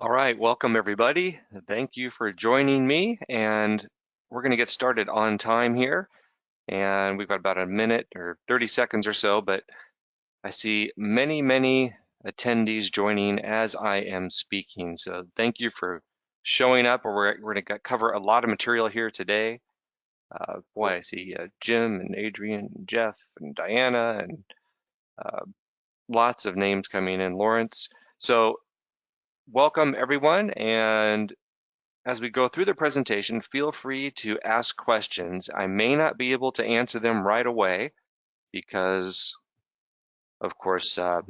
All right, welcome everybody. Thank you for joining me, and we're going to get started on time here. And we've got about a minute or 30 seconds or so, but I see many attendees joining as I am speaking. So thank you for showing up. We're going to cover a lot of material here today. Boy, I see Jim and Adrian and Jeff and Diana and uh, lots of names coming in, Lawrence. So welcome everyone, and as we go through the presentation, feel free to ask questions. I may not be able to answer them right away because, of course, I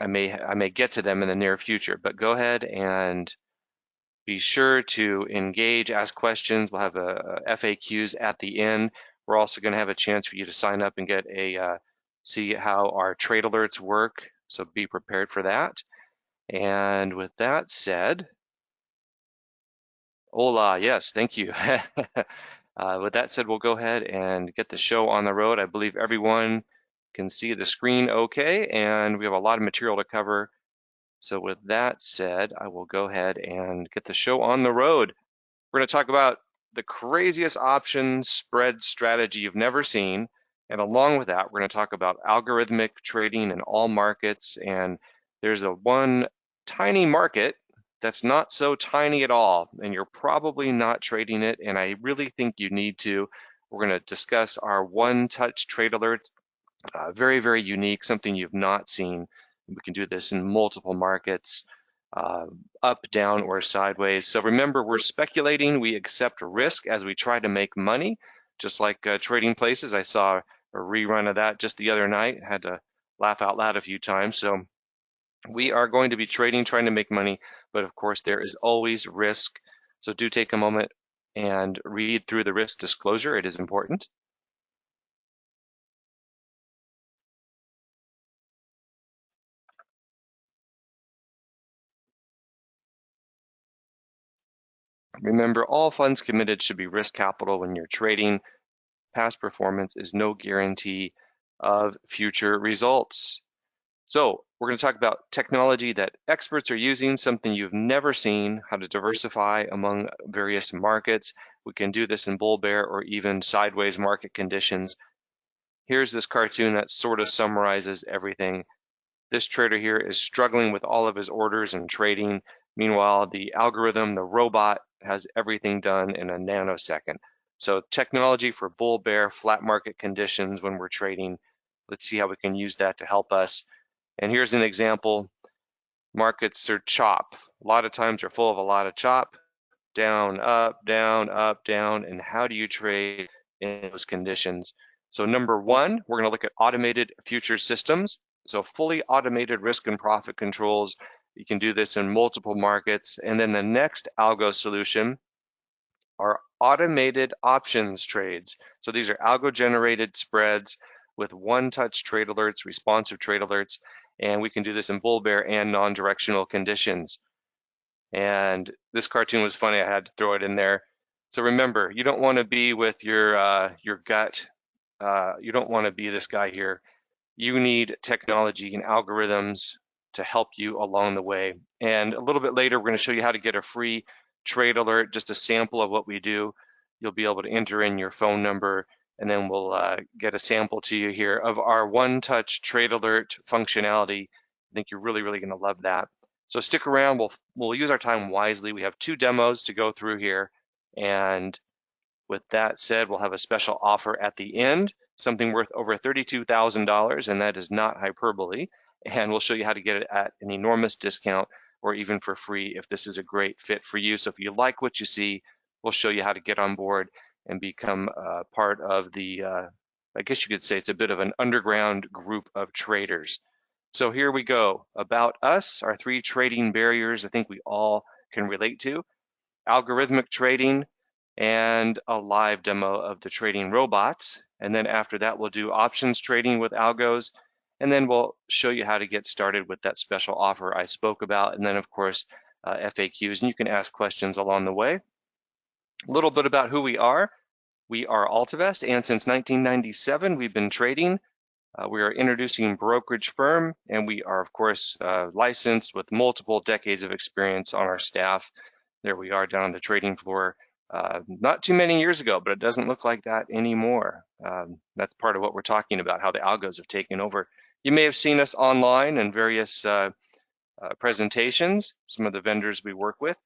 may get to them in the near future, but go ahead and be sure to engage, ask questions. We'll have FAQs at the end. We're also going to have a chance for you to sign up and get see how our trade alerts work, so be prepared for that. And with that said, hola, yes, thank you. With that said, we'll go ahead and get the show on the road. I believe everyone can see the screen okay, and we have a lot of material to cover. So with that said, I will go ahead and get the show on the road. We're going to talk about the craziest options spread strategy you've never seen. And along with that, we're going to talk about algorithmic trading in all markets. And there's a one tiny market that's not so tiny at all, and you're probably not trading it, and I really think you need to. We're going to discuss our one-touch trade alerts, very unique, something you've not seen. We can do this in multiple markets, up, down, or sideways. So remember, we're speculating. We accept risk as we try to make money, just like Trading Places. I saw a rerun of that just the other night. Had to laugh out loud a few times. So we are going to be trading, trying to make money, but of course there is always risk. So do take a moment and read through the risk disclosure. It is important. Remember, all funds committed should be risk capital when you're trading. Past performance is no guarantee of future results. So we're going to talk about technology that experts are using, something you've never seen, how to diversify among various markets. We can do this in bull, bear, or even sideways market conditions. Here's this cartoon that sort of summarizes everything. This trader here is struggling with all of his orders and trading. Meanwhile, the algorithm, the robot, has everything done in a nanosecond. So technology for bull, bear, flat market conditions when we're trading. Let's see how we can use that to help us. And here's an example. Markets are chop. A lot of times they're full of a lot of chop. Down, up, down, up, down. And how do you trade in those conditions? So number one, we're going to look at automated future systems. So fully automated risk and profit controls. You can do this in multiple markets. And then the next algo solution are automated options trades. So these are algo-generated spreads with one-touch trade alerts, responsive trade alerts, and we can do this in bull, bear, and non-directional conditions. And this cartoon was funny. I had to throw it in there. So remember, you don't want to be with your gut. You don't want to be this guy here. You need technology and algorithms to help you along the way. And a little bit later, we're going to show you how to get a free trade alert, just a sample of what we do. You'll be able to enter in your phone number, and then we'll get a sample to you here of our one-touch trade alert functionality. I think you're really going to love that. So stick around. We'll use our time wisely. We have 2 demos to go through here, and with that said, we'll have a special offer at the end, something worth over $32,000, and that is not hyperbole. And we'll show you how to get it at an enormous discount or even for free if this is a great fit for you. So if you like what you see, we'll show you how to get on board and become part of the, I guess you could say it's a bit of an underground group of traders. So here we go. About us, our 3 trading barriers I think we all can relate to. Algorithmic trading, and a live demo of the trading robots. And then after that, we'll do options trading with algos. And then we'll show you how to get started with that special offer I spoke about. And then, of course, FAQs, and you can ask questions along the way. A little bit about who we are. We are Altivest, and since 1997, we've been trading. We are introducing brokerage firm, and we are, of course, licensed with multiple decades of experience on our staff. There we are down on the trading floor. Not too many years ago, but it doesn't look like that anymore. That's part of what we're talking about, how the algos have taken over. You may have seen us online in various presentations, some of the vendors we work with,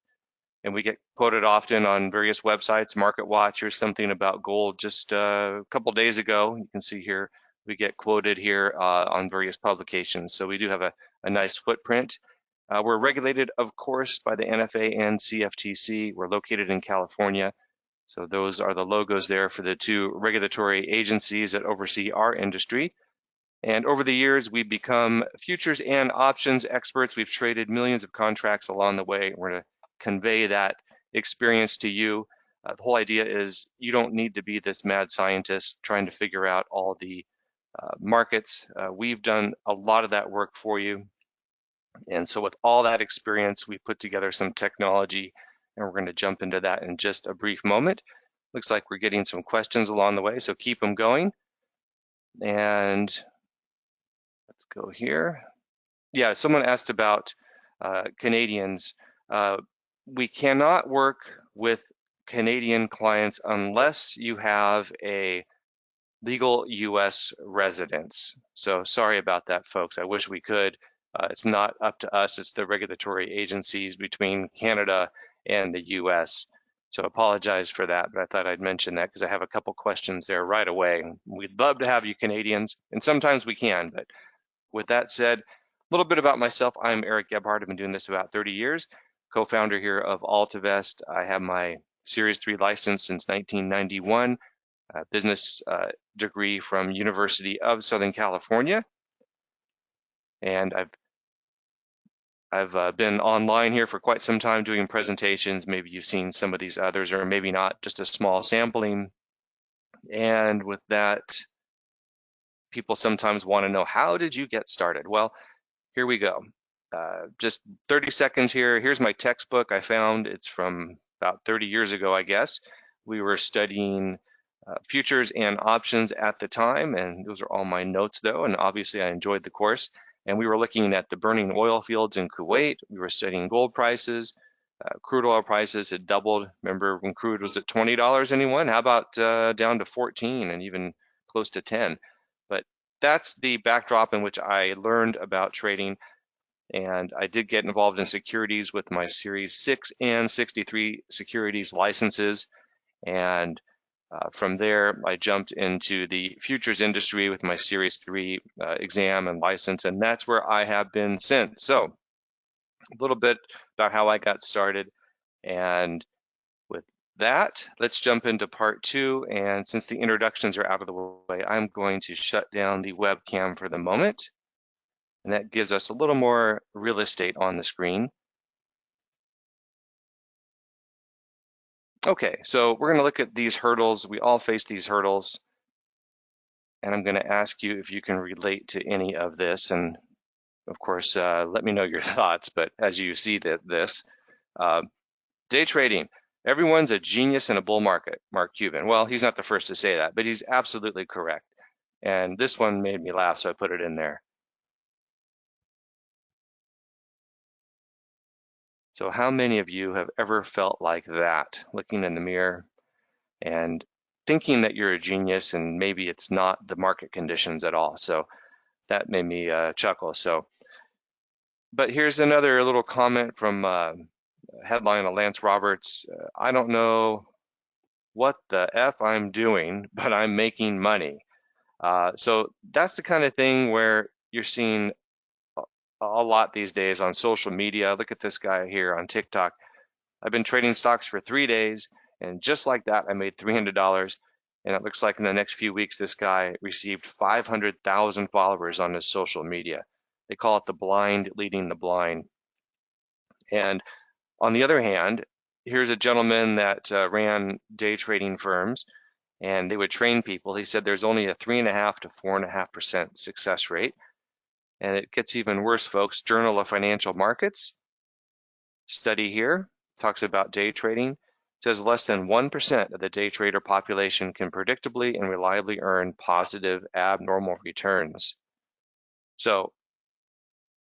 and we get quoted often on various websites, Market Watch or something about gold. Just a couple days ago, you can see here, we get quoted here on various publications. So we do have a nice footprint. We're regulated, of course, by the NFA and CFTC. We're located in California. So those are the logos there for the two regulatory agencies that oversee our industry. And over the years, we've become futures and options experts. We've traded millions of contracts along the way. We're going to convey that experience to you. The whole idea is you don't need to be this mad scientist trying to figure out all the markets. We've done a lot of that work for you. And so with all that experience, we put together some technology, and we're going to jump into that in just a brief moment. Looks like we're getting some questions along the way, so keep them going. And let's go here. Yeah, someone asked about Canadians. We cannot work with Canadian clients unless you have a legal U.S. residence. So sorry about that, folks. I wish we could. It's not up to us. It's the regulatory agencies between Canada and the U.S. So apologize for that, but I thought I'd mention that because I have a couple questions there right away. We'd love to have you Canadians, and sometimes we can, but with that said, a little bit about myself. I'm Erik Gebhard. I've been doing this about 30 years, co-founder here of AltaVest. I have my Series 3 license since 1991, business degree from University of Southern California. And I've been online here for quite some time doing presentations. Maybe you've seen some of these others, or maybe not, just a small sampling. And with that, people sometimes want to know, how did you get started? Well, here we go. Just 30 seconds here. Here's my textbook I found. It's from about 30 years ago, I guess. We were studying futures and options at the time, and those are all my notes though, and obviously I enjoyed the course. And we were looking at the burning oil fields in Kuwait. We were studying gold prices. Crude oil prices had doubled. Remember when crude was at $20, anyone? How about down to 14 and even close to 10? But that's the backdrop in which I learned about trading. And I did get involved in securities with my Series 6 and 63 securities licenses. And from there, I jumped into the futures industry with my Series 3 exam and license, and that's where I have been since. So a little bit about how I got started. And with that, let's jump into part 2. And since the introductions are out of the way, I'm going to shut down the webcam for the moment. And that gives us a little more real estate on the screen. Okay, so we're going to look at these hurdles. We all face these hurdles. And I'm going to ask you if you can relate to any of this. And of course, let me know your thoughts. But as you see this, day trading, everyone's a genius in a bull market, Mark Cuban. Well, he's not the first to say that, but he's absolutely correct. And this one made me laugh, so I put it in there. So how many of you have ever felt like that, looking in the mirror and thinking that you're a genius and maybe it's not the market conditions at all? So that made me chuckle. So, but here's another little comment from headline of Lance Roberts. I don't know what the F I'm doing, but I'm making money. So that's the kind of thing where you're seeing a lot these days on social media. Look at this guy here on TikTok. I've been trading stocks for 3 days, and just like that, I made $300. And it looks like in the next few weeks, this guy received 500,000 followers on his social media. They call it the blind leading the blind. And on the other hand, here's a gentleman that ran day trading firms, and they would train people. He said there's only a 3.5% to 4.5% success rate. And it gets even worse, folks. Journal of Financial Markets study here talks about day trading. says less than 1% of the day trader population can predictably and reliably earn positive abnormal returns. So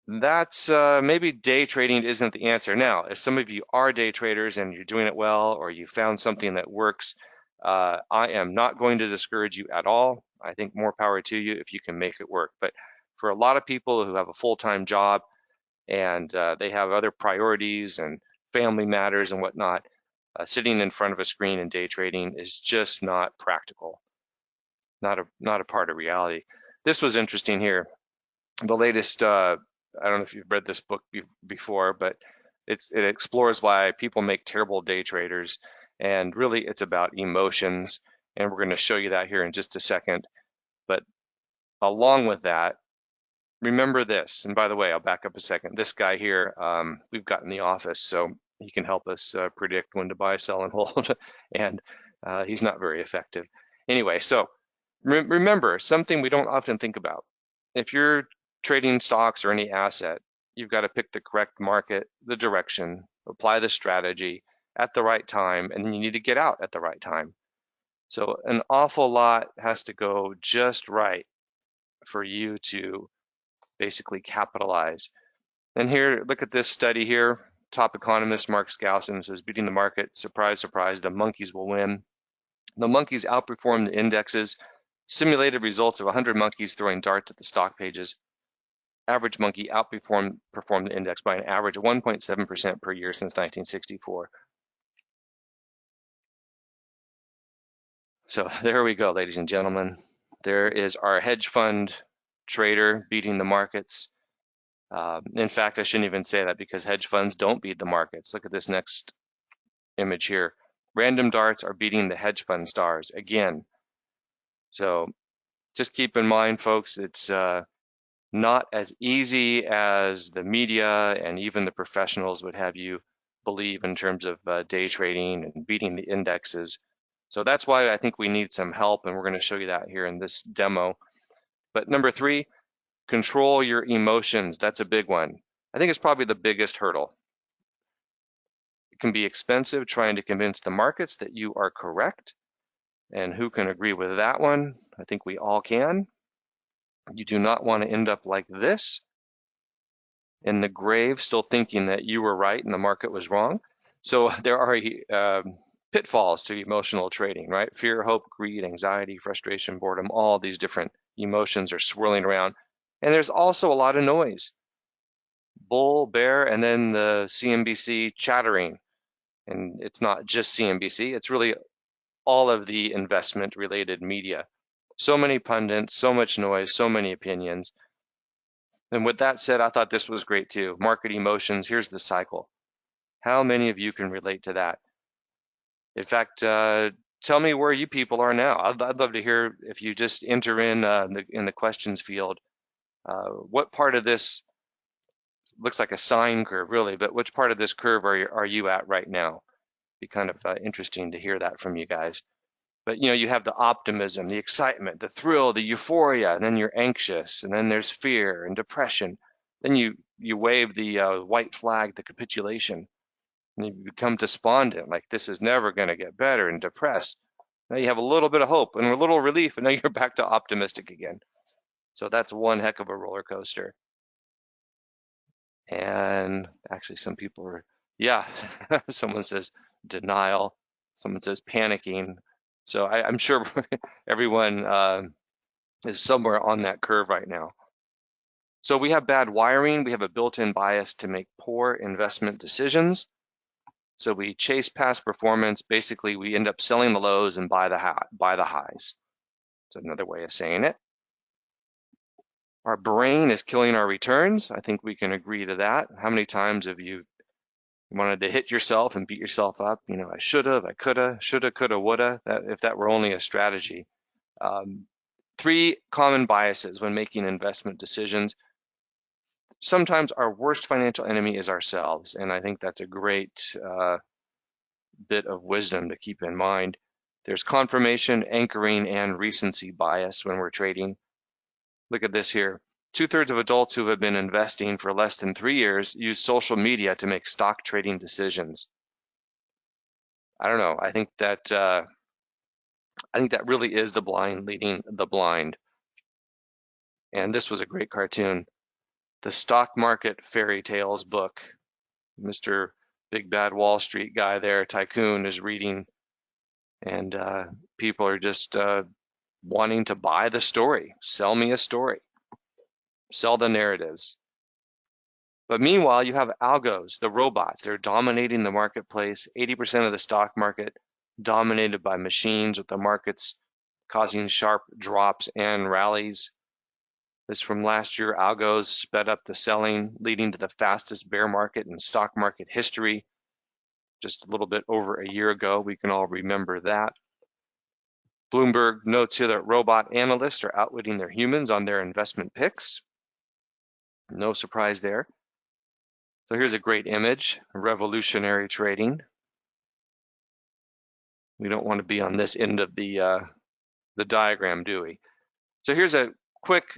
that's maybe day trading isn't the answer. Now, if some of you are day traders and you're doing it well, or you found something that works, I am not going to discourage you at all. I think more power to you if you can make it work. But for a lot of people who have a full-time job and they have other priorities and family matters and whatnot, sitting in front of a screen and day trading is just not practical, not a part of reality. This was interesting here. The latest, I don't know if you've read this book before, but it explores why people make terrible day traders, and really it's about emotions, and we're going to show you that here in just a second. But along with that, remember this, and by the way, I'll back up a second. This guy here, we've got in the office, so he can help us predict when to buy, sell, and hold, and he's not very effective. Anyway, so remember something we don't often think about. If you're trading stocks or any asset, you've got to pick the correct market, the direction, apply the strategy at the right time, and then you need to get out at the right time. So an awful lot has to go just right for you to basically capitalize. And here, look at this study here. Top economist Mark Skousen says, beating the market, surprise, surprise, the monkeys will win. The monkeys outperformed the indexes. Simulated results of 100 monkeys throwing darts at the stock pages. Average monkey outperformed the index by an average of 1.7% per year since 1964. So there we go, ladies and gentlemen. There is our hedge fund trader beating the markets. In fact, I shouldn't even say that because hedge funds don't beat the markets. Look at this next image here. Random darts are beating the hedge fund stars again. So just keep in mind, folks, it's not as easy as the media and even the professionals would have you believe in terms of day trading and beating the indexes. So that's why I think we need some help, and we're going to show you that here in this demo. But number 3, control your emotions. That's a big one. I think it's probably the biggest hurdle. It can be expensive trying to convince the markets that you are correct. And who can agree with that one? I think we all can. You do not want to end up like this, in the grave, still thinking that you were right and the market was wrong. So there are pitfalls to emotional trading, right? Fear, hope, greed, anxiety, frustration, boredom, all these different emotions are swirling around. And there's also a lot of noise. Bull, bear, and then the CNBC chattering. And it's not just CNBC, it's really all of the investment related media. So many pundits, so much noise, so many opinions. And with that said, I thought this was great too. Market emotions, here's the cycle. How many of you can relate to that? In fact, tell me where you people are now. I'd love to hear if you just enter in the questions field. What part of this looks like a sine curve, really, but which part of this curve are you at right now? Be kind of interesting to hear that from you guys. But you have the optimism, the excitement, the thrill, the euphoria, and then you're anxious, and then there's fear and depression. Then you wave the white flag, the capitulation, and you become despondent, like this is never going to get better, and depressed. Now you have a little bit of hope and a little relief, and now you're back to optimistic again. So that's one heck of a roller coaster. And actually, some people are, yeah, someone says denial, someone says panicking. So I'm sure everyone is somewhere on that curve right now. So we have bad wiring. We have a built-in bias to make poor investment decisions. So we chase past performance. Basically, we end up selling the lows and buy the highs. That's another way of saying it. Our brain is killing our returns. I think we can agree to that. How many times have you wanted to hit yourself and beat yourself up? I shoulda, I coulda, woulda, if that were only a strategy. 3 common biases when making investment decisions. Sometimes our worst financial enemy is ourselves, and I think that's a great bit of wisdom to keep in mind. There's confirmation, anchoring, and recency bias when we're trading. Look at this here. 2/3 of adults who have been investing for less than 3 years use social media to make stock trading decisions. I don't know. I think that really is the blind leading the blind. And this was a great cartoon. The Stock Market Fairy Tales book. Mr. Big Bad Wall Street guy there, tycoon, is reading, and people are just wanting to buy the story. Sell me a story. Sell the narratives. But meanwhile, you have algos, the robots. They're dominating the marketplace. 80% of the stock market dominated by machines, with the markets causing sharp drops and rallies. This from last year, algos sped up the selling, leading to the fastest bear market in stock market history. Just a little bit over a year ago, we can all remember that. Bloomberg notes here that robot analysts are outwitting their humans on their investment picks. No surprise there. So here's a great image, revolutionary trading. We don't want to be on this end of the diagram, do we? So here's a quick,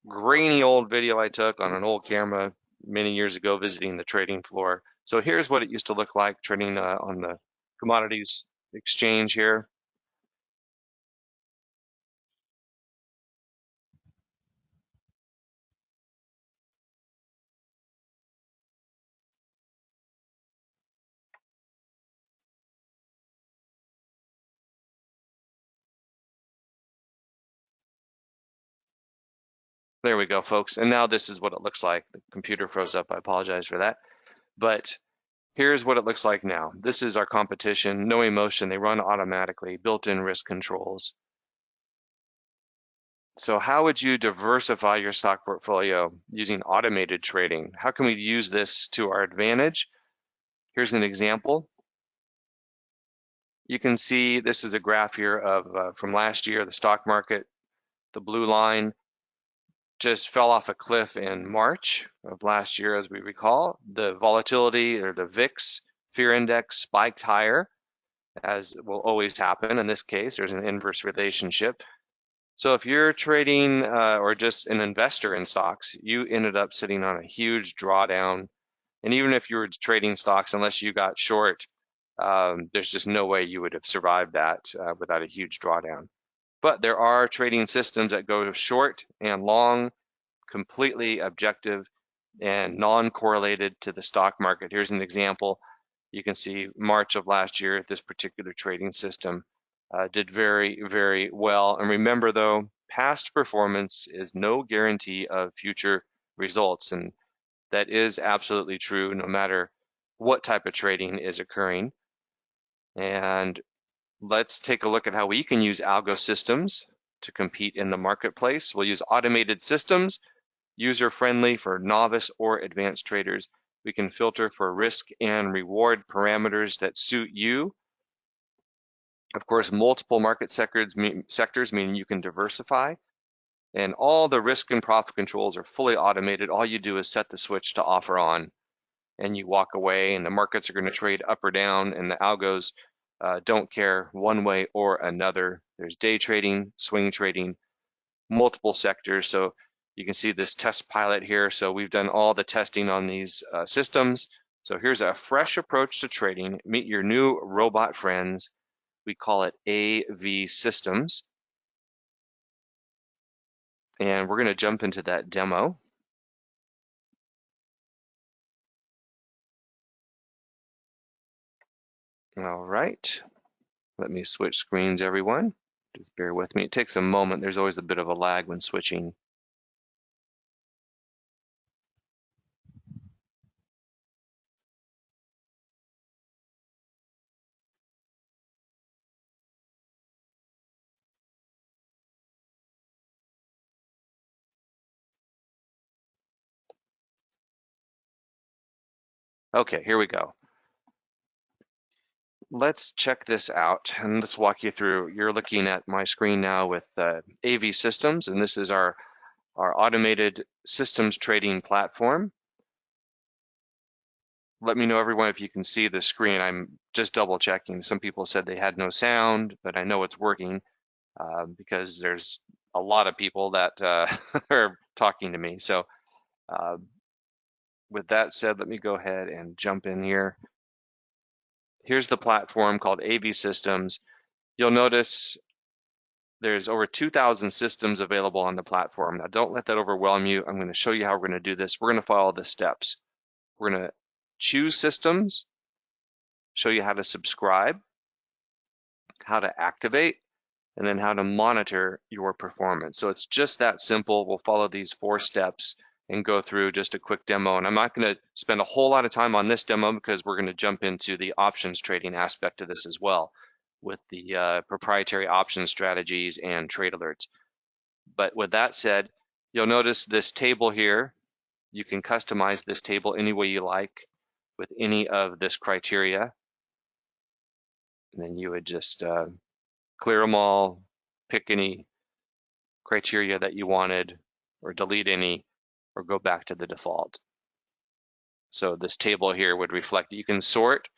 grainy old video I took on an old camera many years ago visiting the trading floor. So here's what it used to look like trading on the commodities exchange here. There we go, folks. And now this is what it looks like. The computer froze up. I apologize for that. But here's what it looks like now. This is our competition. No emotion. They run automatically, built-in risk controls. So how would you diversify your stock portfolio using automated trading? How can we use this to our advantage? Here's an example. You can see this is a graph here of from last year, the stock market. The blue line just fell off a cliff in March of last year, as we recall. The volatility, or the VIX fear index, spiked higher, as will always happen. In this case, there's an inverse relationship. So if you're trading or just an investor in stocks, you ended up sitting on a huge drawdown. And even if you were trading stocks, unless you got short, there's just no way you would have survived that without a huge drawdown. But there are trading systems that go short and long, completely objective and non-correlated to the stock market. Here's an example. You can see March of last year, this particular trading system did very, very well. And remember though, past performance is no guarantee of future results. And that is absolutely true no matter what type of trading is occurring. And let's take a look at how we can use algo systems to compete in the marketplace. We'll use automated systems, user-friendly for novice or advanced traders. We can filter for risk and reward parameters that suit you. Of course, multiple market sectors mean you can diversify. And all the risk and profit controls are fully automated. All you do is set the switch to off or on, and you walk away, and the markets are going to trade up or down, and the algos don't care one way or another. There's day trading, swing trading, multiple sectors. So you can see this test pilot here. So we've done all the testing on these systems. So here's a fresh approach to trading. Meet your new robot friends. We call it AV systems. And we're going to jump into that demo. All right. Let me switch screens, everyone. Just bear with me. It takes a moment. There's always a bit of a lag when switching. Okay, here we go. Let's check this out and let's walk you through. You're looking at my screen now with AV Systems, and this is our automated systems trading platform. Let me know, everyone, if you can see the screen. I'm just double checking. Some people said they had no sound, but I know it's working because there's a lot of people that are talking to me. So with that said, let me go ahead and jump in here. here's the platform called AV Systems. You'll notice there's over 2,000 systems available on the platform. Now, don't let that overwhelm you. I'm going to show you how we're going to do this. We're going to follow the steps. We're going to choose systems, show you how to subscribe, how to activate, and then how to monitor your performance. So it's just that simple. We'll follow these 4 steps and go through just a quick demo. And I'm not going to spend a whole lot of time on this demo because we're going to jump into the options trading aspect of this as well with the proprietary option strategies and TradeAlerts. But with that said, you'll notice this table here. You can customize this table any way you like with any of this criteria. And then you would just clear them all, pick any criteria that you wanted, or delete any, or go back to the default. So this table here would reflect, you can sort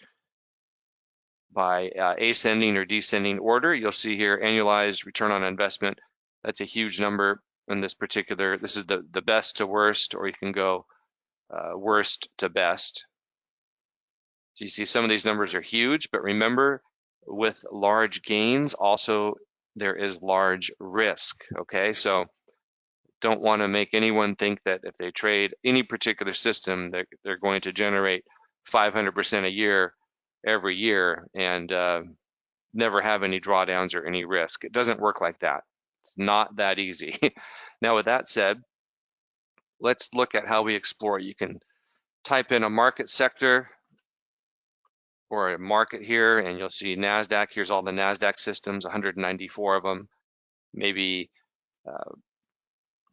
by ascending or descending order. You'll see here annualized return on investment. That's a huge number in this particular, this is the best to worst, or you can go worst to best. So you see some of these numbers are huge, but remember with large gains also there is large risk, okay? So don't want to make anyone think that if they trade any particular system that they're going to generate 500% a year every year and never have any drawdowns or any risk. It doesn't work like that. It's not that easy. Now, with that said, let's look at how we explore. You can type in a market sector or a market here, and you'll see NASDAQ. Here's all the NASDAQ systems, 194 of them. Maybe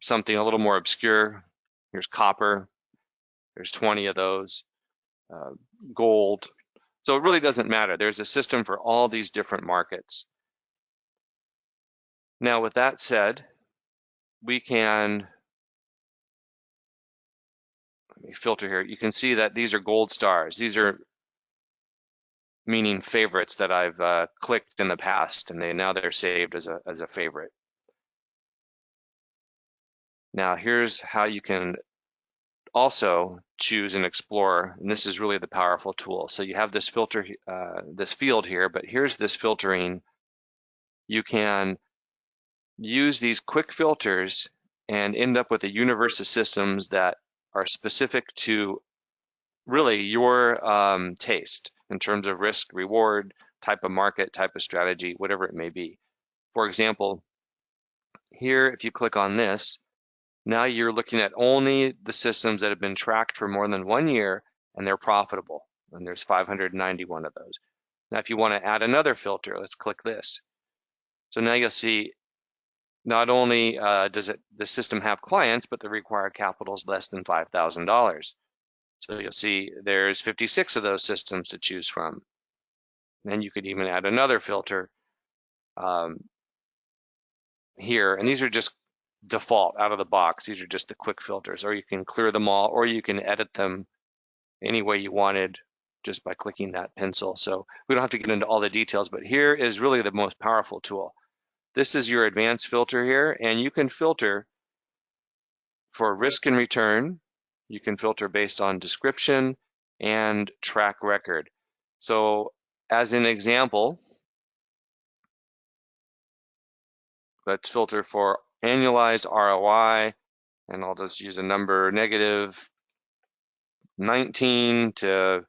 something a little more obscure. Here's copper. There's 20 of those. Gold. So it really doesn't matter. There's a system for all these different markets. Now, with that said, we can, let me filter here. You can see that these are gold stars. These are meaning favorites that I've clicked in the past, and now they're saved as a favorite. Now, here's how you can also choose and explore, and this is really the powerful tool. So you have this filter, this field here, but here's this filtering. You can use these quick filters and end up with a universe of systems that are specific to really your taste in terms of risk, reward, type of market, type of strategy, whatever it may be. For example, here, if you click on this, now you're looking at only the systems that have been tracked for more than 1 year and they're profitable. And there's 591 of those. Now, if you want to add another filter, let's click this. So now you'll see not only does the system have clients, but the required capital is less than $5,000. So you'll see there's 56 of those systems to choose from. And then you could even add another filter here. And these are just default out of the box. These are just the quick filters, or you can clear them all, or you can edit them any way you wanted just by clicking that pencil. So we don't have to get into all the details, but here is really the most powerful tool. This is your advanced filter here, and you can filter for risk and return. You can filter based on description and track record. So as an example, let's filter for annualized ROI, and I'll just use a number negative 19 to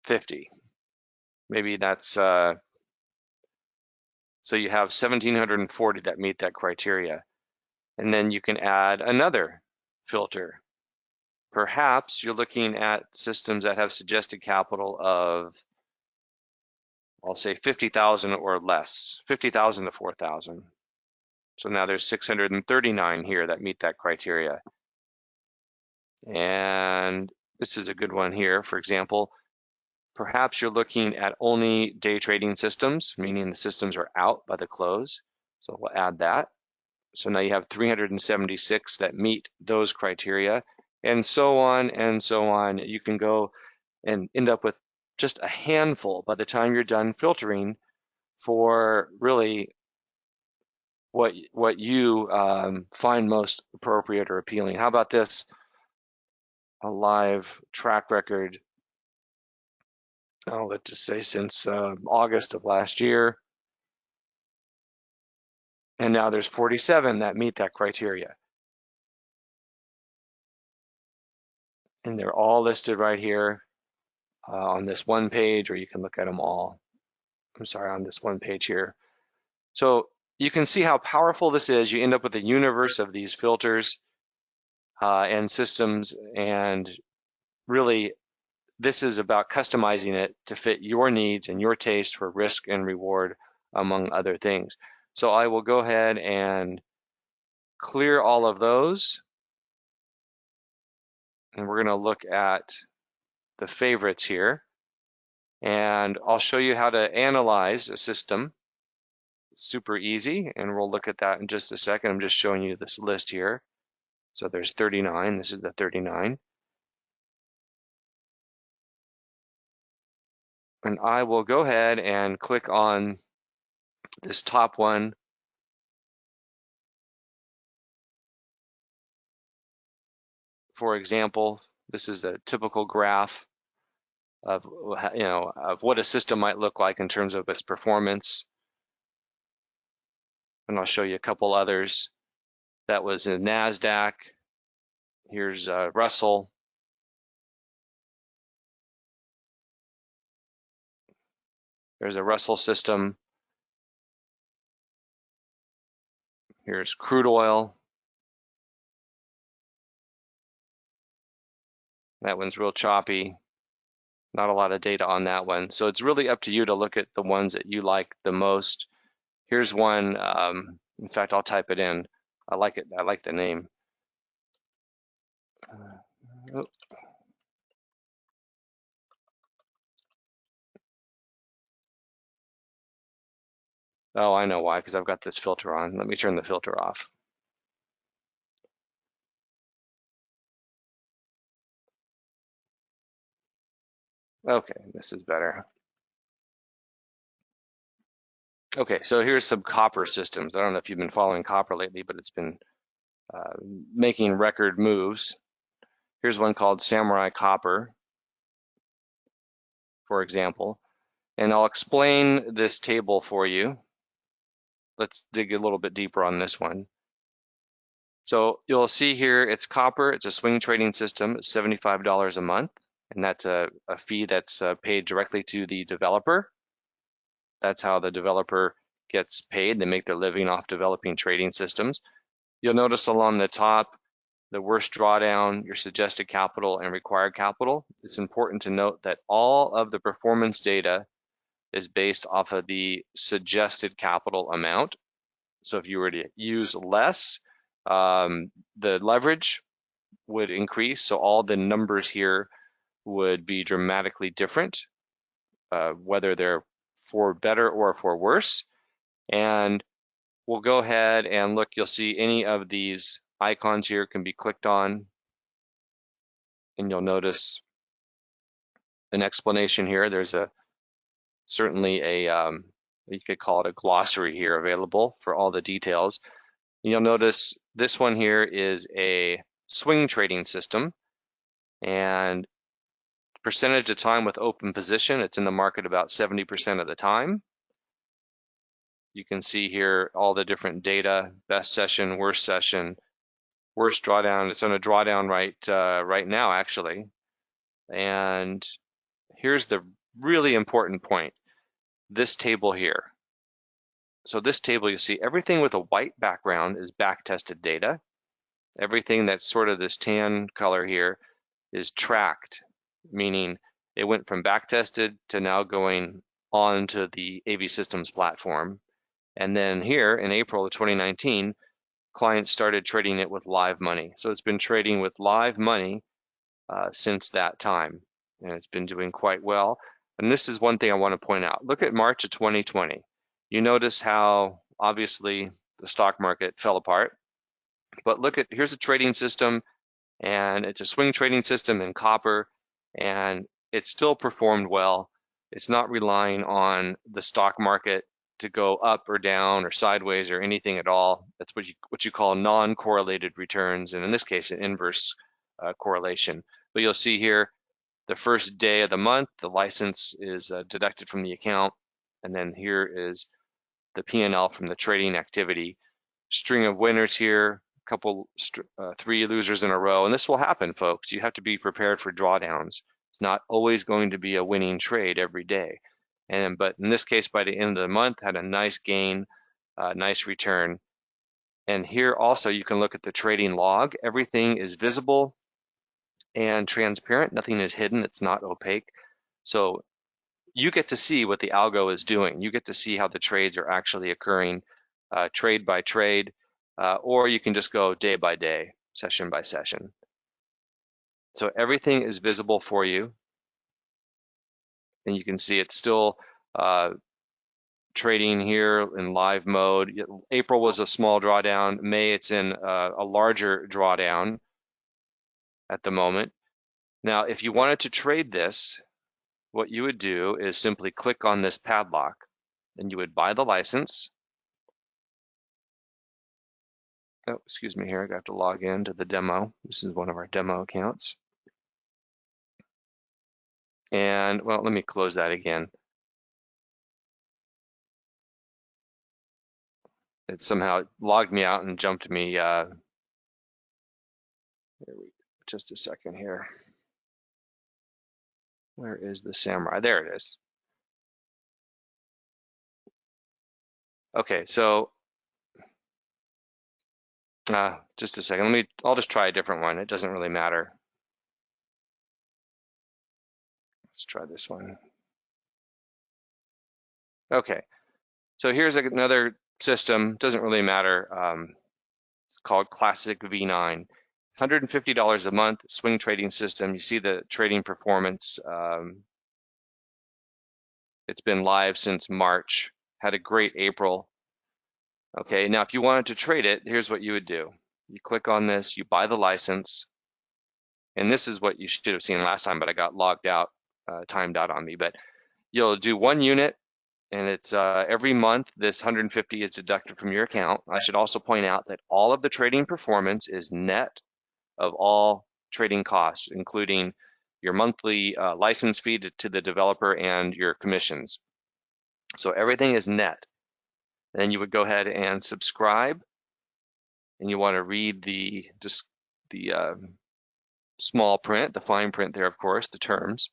50. Maybe that's, so you have 1,740 that meet that criteria. And then you can add another filter. Perhaps you're looking at systems that have suggested capital of, I'll say 50,000 or less, 50,000 to 4,000. So now there's 639 here that meet that criteria. And this is a good one here. For example, perhaps you're looking at only day trading systems, meaning the systems are out by the close. So we'll add that. So now you have 376 that meet those criteria, and so on and so on. You can go and end up with just a handful by the time you're done filtering for really what you find most appropriate or appealing. How about this? A live track record let's just say since August of last year. And now there's 47 that meet that criteria. And they're all listed right here on this one page, or you can look at them all. I'm sorry, on this one page here. So you can see how powerful this is. You end up with a universe of these filters and systems, and really this is about customizing it to fit your needs and your taste for risk and reward, among other things. So I will go ahead and clear all of those, and we're going to look at the favorites here, and I'll show you how to analyze a system. Super easy, and we'll look at that in just a second. I'm just showing you this list here. So there's 39. This is the 39. And I will go ahead and click on this top one. For example, this is a typical graph of, of what a system might look like in terms of its performance. And I'll show you a couple others. That was in NASDAQ. Here's Russell. There's a Russell system. Here's crude oil. That one's real choppy. Not a lot of data on that one. So it's really up to you to look at the ones that you like the most. Here's one. In fact, I'll type it in. I like it. I like the name. Oh, I know why, because I've got this filter on. Let me turn the filter off. Okay, this is better. Okay, so here's some copper systems. I don't know if you've been following copper lately, but it's been making record moves. Here's one called Samurai Copper, for example. And I'll explain this table for you. Let's dig a little bit deeper on this one. So you'll see here it's copper. It's a swing trading system. It's $75 a month. And that's a fee that's paid directly to the developer. That's how the developer gets paid. They make their living off developing trading systems. You'll notice along the top, the worst drawdown, your suggested capital, and required capital. It's important to note that all of the performance data is based off of the suggested capital amount. So if you were to use less, the leverage would increase. So all the numbers here would be dramatically different, whether they're for better or for worse. And we'll go ahead and look. You'll see any of these icons here can be clicked on, and you'll notice an explanation here. There's certainly a you could call it a glossary here available for all the details. And you'll notice this one here is a swing trading system, and percentage of time with open position, it's in the market about 70% of the time. You can see here all the different data: best session, worst drawdown. It's on a drawdown right now, actually. And here's the really important point: this table here. So this table, you see everything with a white background is back-tested data. Everything that's sort of this tan color here is tracked, meaning it went from back-tested to now going on to the AV Systems platform. And then here in April of 2019, clients started trading it with live money. So it's been trading with live money since that time, and it's been doing quite well. And this is one thing I want to point out. Look at March of 2020. You notice how obviously the stock market fell apart, but look at, here's a trading system, and it's a swing trading system in copper, and it still performed well. It's not relying on the stock market to go up or down or sideways or anything at all. That's what you call non-correlated returns, and in this case, an inverse correlation. But you'll see here, the first day of the month, the license is deducted from the account. And then here is the P&L from the trading activity. String of winners here, a couple, 3 losers in a row. And this will happen, folks. You have to be prepared for drawdowns. It's not always going to be a winning trade every day. But in this case, by the end of the month, had a nice gain, nice return. And here also you can look at the trading log. Everything is visible and transparent. Nothing is hidden. It's not opaque. So you get to see what the algo is doing. You get to see how the trades are actually occurring, trade by trade, or you can just go day by day, session by session. So everything is visible for you. And you can see it's still trading here in live mode. April was a small drawdown. May, it's in a larger drawdown at the moment. Now, if you wanted to trade this, what you would do is simply click on this padlock and you would buy the license. Oh, excuse me here, I have to log in to the demo. This is one of our demo accounts. And well, let me close that again. It somehow logged me out and jumped me. There we go. Just a second here. Where is the samurai? There it is. Okay, so just a second. I'll just try a different one. It doesn't really matter. Let's try this one. Okay, so here's another system. Doesn't really matter. It's called Classic V9. $150 a month, swing trading system. You see the trading performance. It's been live since March. Had a great April. Okay, now if you wanted to trade it, here's what you would do. You click on this, you buy the license, and this is what you should have seen last time, but I got logged out, timed out on me. But you'll do 1 unit, and it's every month this 150 is deducted from your account. I should also point out that all of the trading performance is net of all trading costs, including your monthly license fee to the developer and your commissions. So everything is net. Then you would go ahead and subscribe, and you want to read the small print, the fine print there, of course, the terms.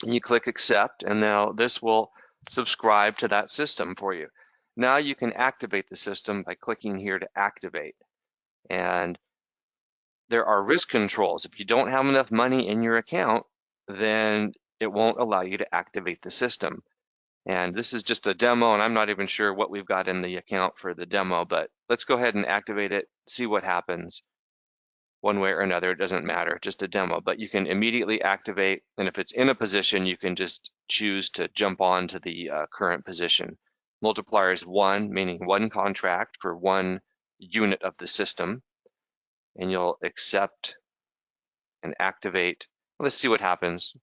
And you click accept, and now this will subscribe to that system for you. Now you can activate the system by clicking here to activate. And there are risk controls. If you don't have enough money in your account, then it won't allow you to activate the system. And this is just a demo, and I'm not even sure what we've got in the account for the demo, but let's go ahead and activate it, see what happens. One way or another, it doesn't matter, just a demo, but you can immediately activate, and if it's in a position, you can just choose to jump on to the current position. Multiplier is 1, meaning 1 contract for 1 unit of the system, and you'll accept and activate. Let's see what happens.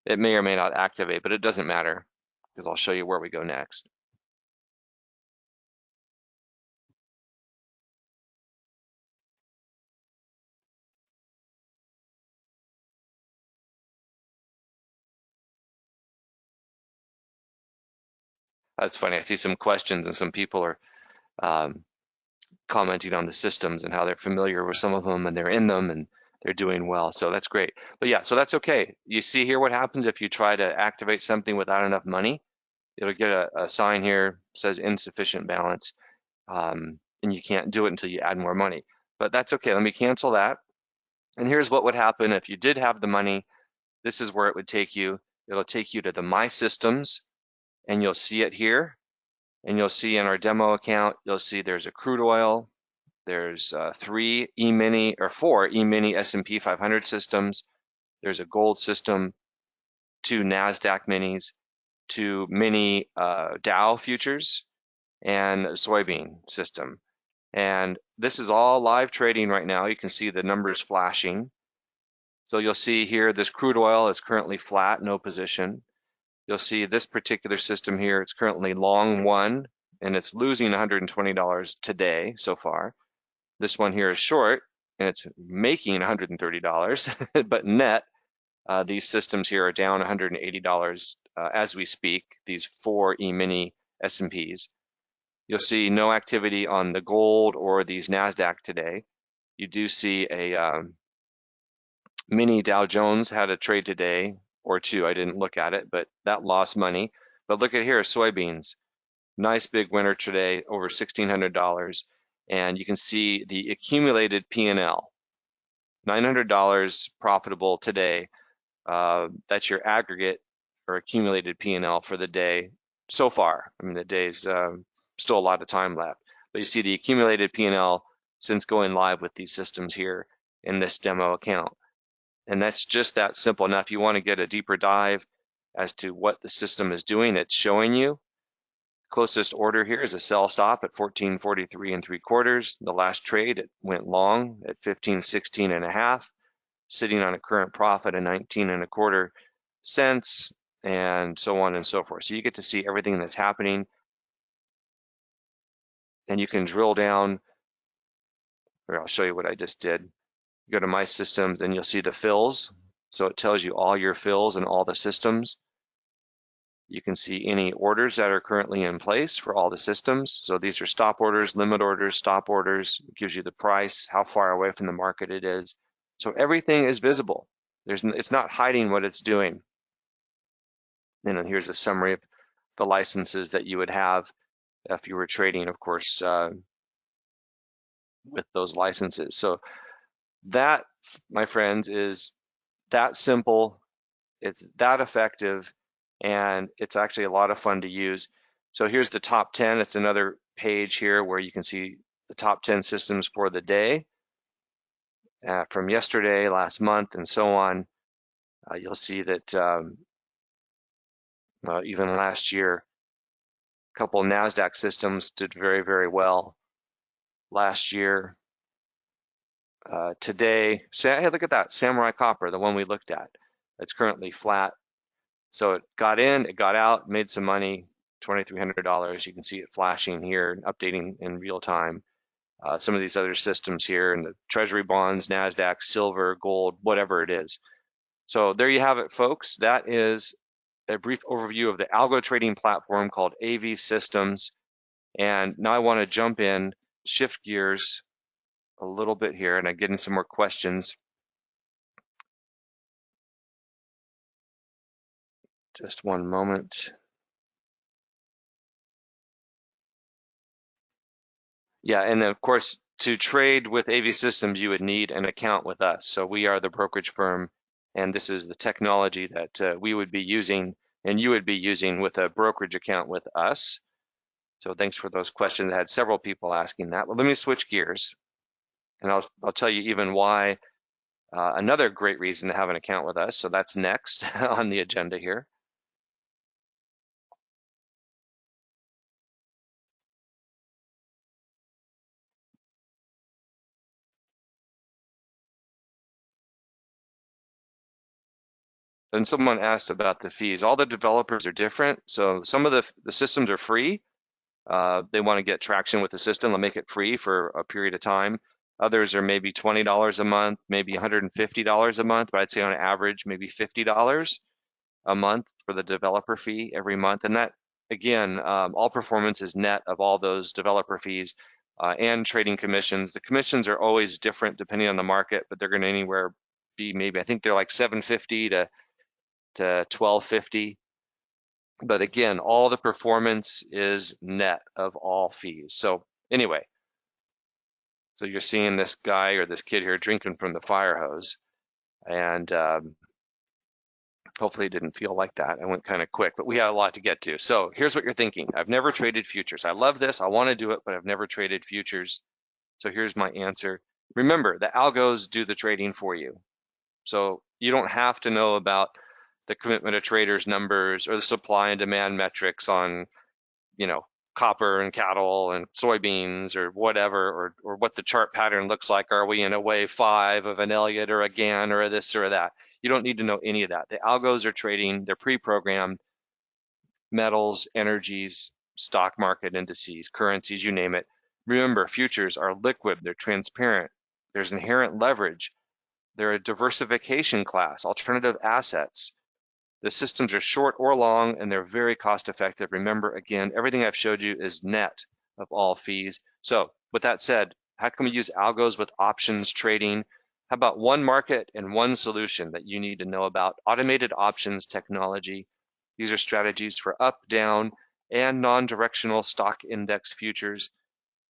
It may or may not activate, but it doesn't matter, because I'll show you where we go next. That's funny. I see some questions and some people are commenting on the systems and how they're familiar with some of them and they're in them and they're doing well. So that's great. But yeah, so that's okay. You see here what happens if you try to activate something without enough money. It'll get a sign here, says insufficient balance, and you can't do it until you add more money. But that's okay. Let me cancel that. And here's what would happen if you did have the money. This is where it would take you. It'll take you to the My Systems, and you'll see it here. And you'll see in our demo account, you'll see there's a crude oil, there's 4 E-mini S&P 500 systems, there's a gold system, 2 NASDAQ minis, 2 mini Dow futures, and a soybean system. And this is all live trading right now. You can see the numbers flashing. So you'll see here this crude oil is currently flat, no position. You'll see this particular system here, it's currently long 1, and it's losing $120 today so far. This one here is short, and it's making $130, but net These systems here are down $180 as we speak, these 4 E-mini S&Ps. You'll see no activity on the gold or these NASDAQ today. You do see a mini Dow Jones had a trade today or two. I didn't look at it, but that lost money. But look at here, soybeans. Nice big winner today, over $1,600. And you can see the accumulated P&L. $900 profitable today. That's your aggregate or accumulated P&L for the day so far. I mean, the day's still a lot of time left. But you see the accumulated P&L since going live with these systems here in this demo account. And that's just that simple. Now, if you want to get a deeper dive as to what the system is doing, it's showing you. Closest order here is a sell stop at 14.43 3/4. The last trade, it went long at 15.16 1/2, sitting on a current profit of 19 1/4 cents, and so on and so forth. So you get to see everything that's happening, and you can drill down. Here, I'll show you what I just did. Go to My Systems, and you'll see the fills. So it tells you all your fills and all the systems. You can see any orders that are currently in place for all the systems. So these are stop orders, limit orders, stop orders. It gives you the price, how far away from the market it is. So everything is visible. It's not hiding what it's doing. And then here's a summary of the licenses that you would have if you were trading, of course, with those licenses. So that, my friends, is that simple. It's that effective, and it's actually a lot of fun to use. So here's the top 10. It's another page here where you can see the top 10 systems for the day from yesterday, last month, and so on. You'll see that even last year, a couple of NASDAQ systems did very, very well last year. Today, hey, look at that, Samurai Copper, the one we looked at. It's currently flat. So it got in, it got out, made some money, $2,300. You can see it flashing here, updating in real time. Some of these other systems here, and the treasury bonds, NASDAQ, silver, gold, whatever it is. So there you have it, folks. That is a brief overview of the algo trading platform called AV Systems. And now I want to jump in, shift gears a little bit here, and I'm getting some more questions. Just one moment. Yeah, and of course, to trade with AV Systems, you would need an account with us. So we are the brokerage firm, and this is the technology that we would be using and you would be using with a brokerage account with us. So thanks for those questions. I had several people asking that. Well, let me switch gears, and I'll tell you even why. Another great reason to have an account with us. So that's next on the agenda here. And someone asked about the fees. All the developers are different. So some of the systems are free. They want to get traction with the system. They'll make it free for a period of time. Others are maybe $20 a month, maybe $150 a month, but I'd say on average, maybe $50 a month for the developer fee every month. And that, again, all performance is net of all those developer fees and trading commissions. The commissions are always different depending on the market, but they're going to anywhere be maybe, I think they're like $750 to $1250. But again, all the performance is net of all fees. So anyway, so you're seeing this guy or this kid here drinking from the fire hose, and hopefully it didn't feel like that. I went kind of quick, but we had a lot to get to. So here's what you're thinking. I've never traded futures. I love this. I want to do it, but I've never traded futures. So here's my answer. Remember, the algos do the trading for you. So you don't have to know about the commitment of traders numbers or the supply and demand metrics on, copper and cattle and soybeans or whatever, or what the chart pattern looks like. Are we in a wave 5 of an Elliott or a Gann or a this or that? You don't need to know any of that. The algos are trading, they're pre-programmed, metals, energies, stock market indices, currencies, you name it. Remember, futures are liquid, they're transparent, there's inherent leverage. They're a diversification class, alternative assets. The systems are short or long, and they're very cost effective. Remember, again, everything I've showed you is net of all fees. So with that said, how can we use algos with options trading? How about one market and one solution that you need to know about? Automated options technology. These are strategies for up, down, and non-directional stock index futures.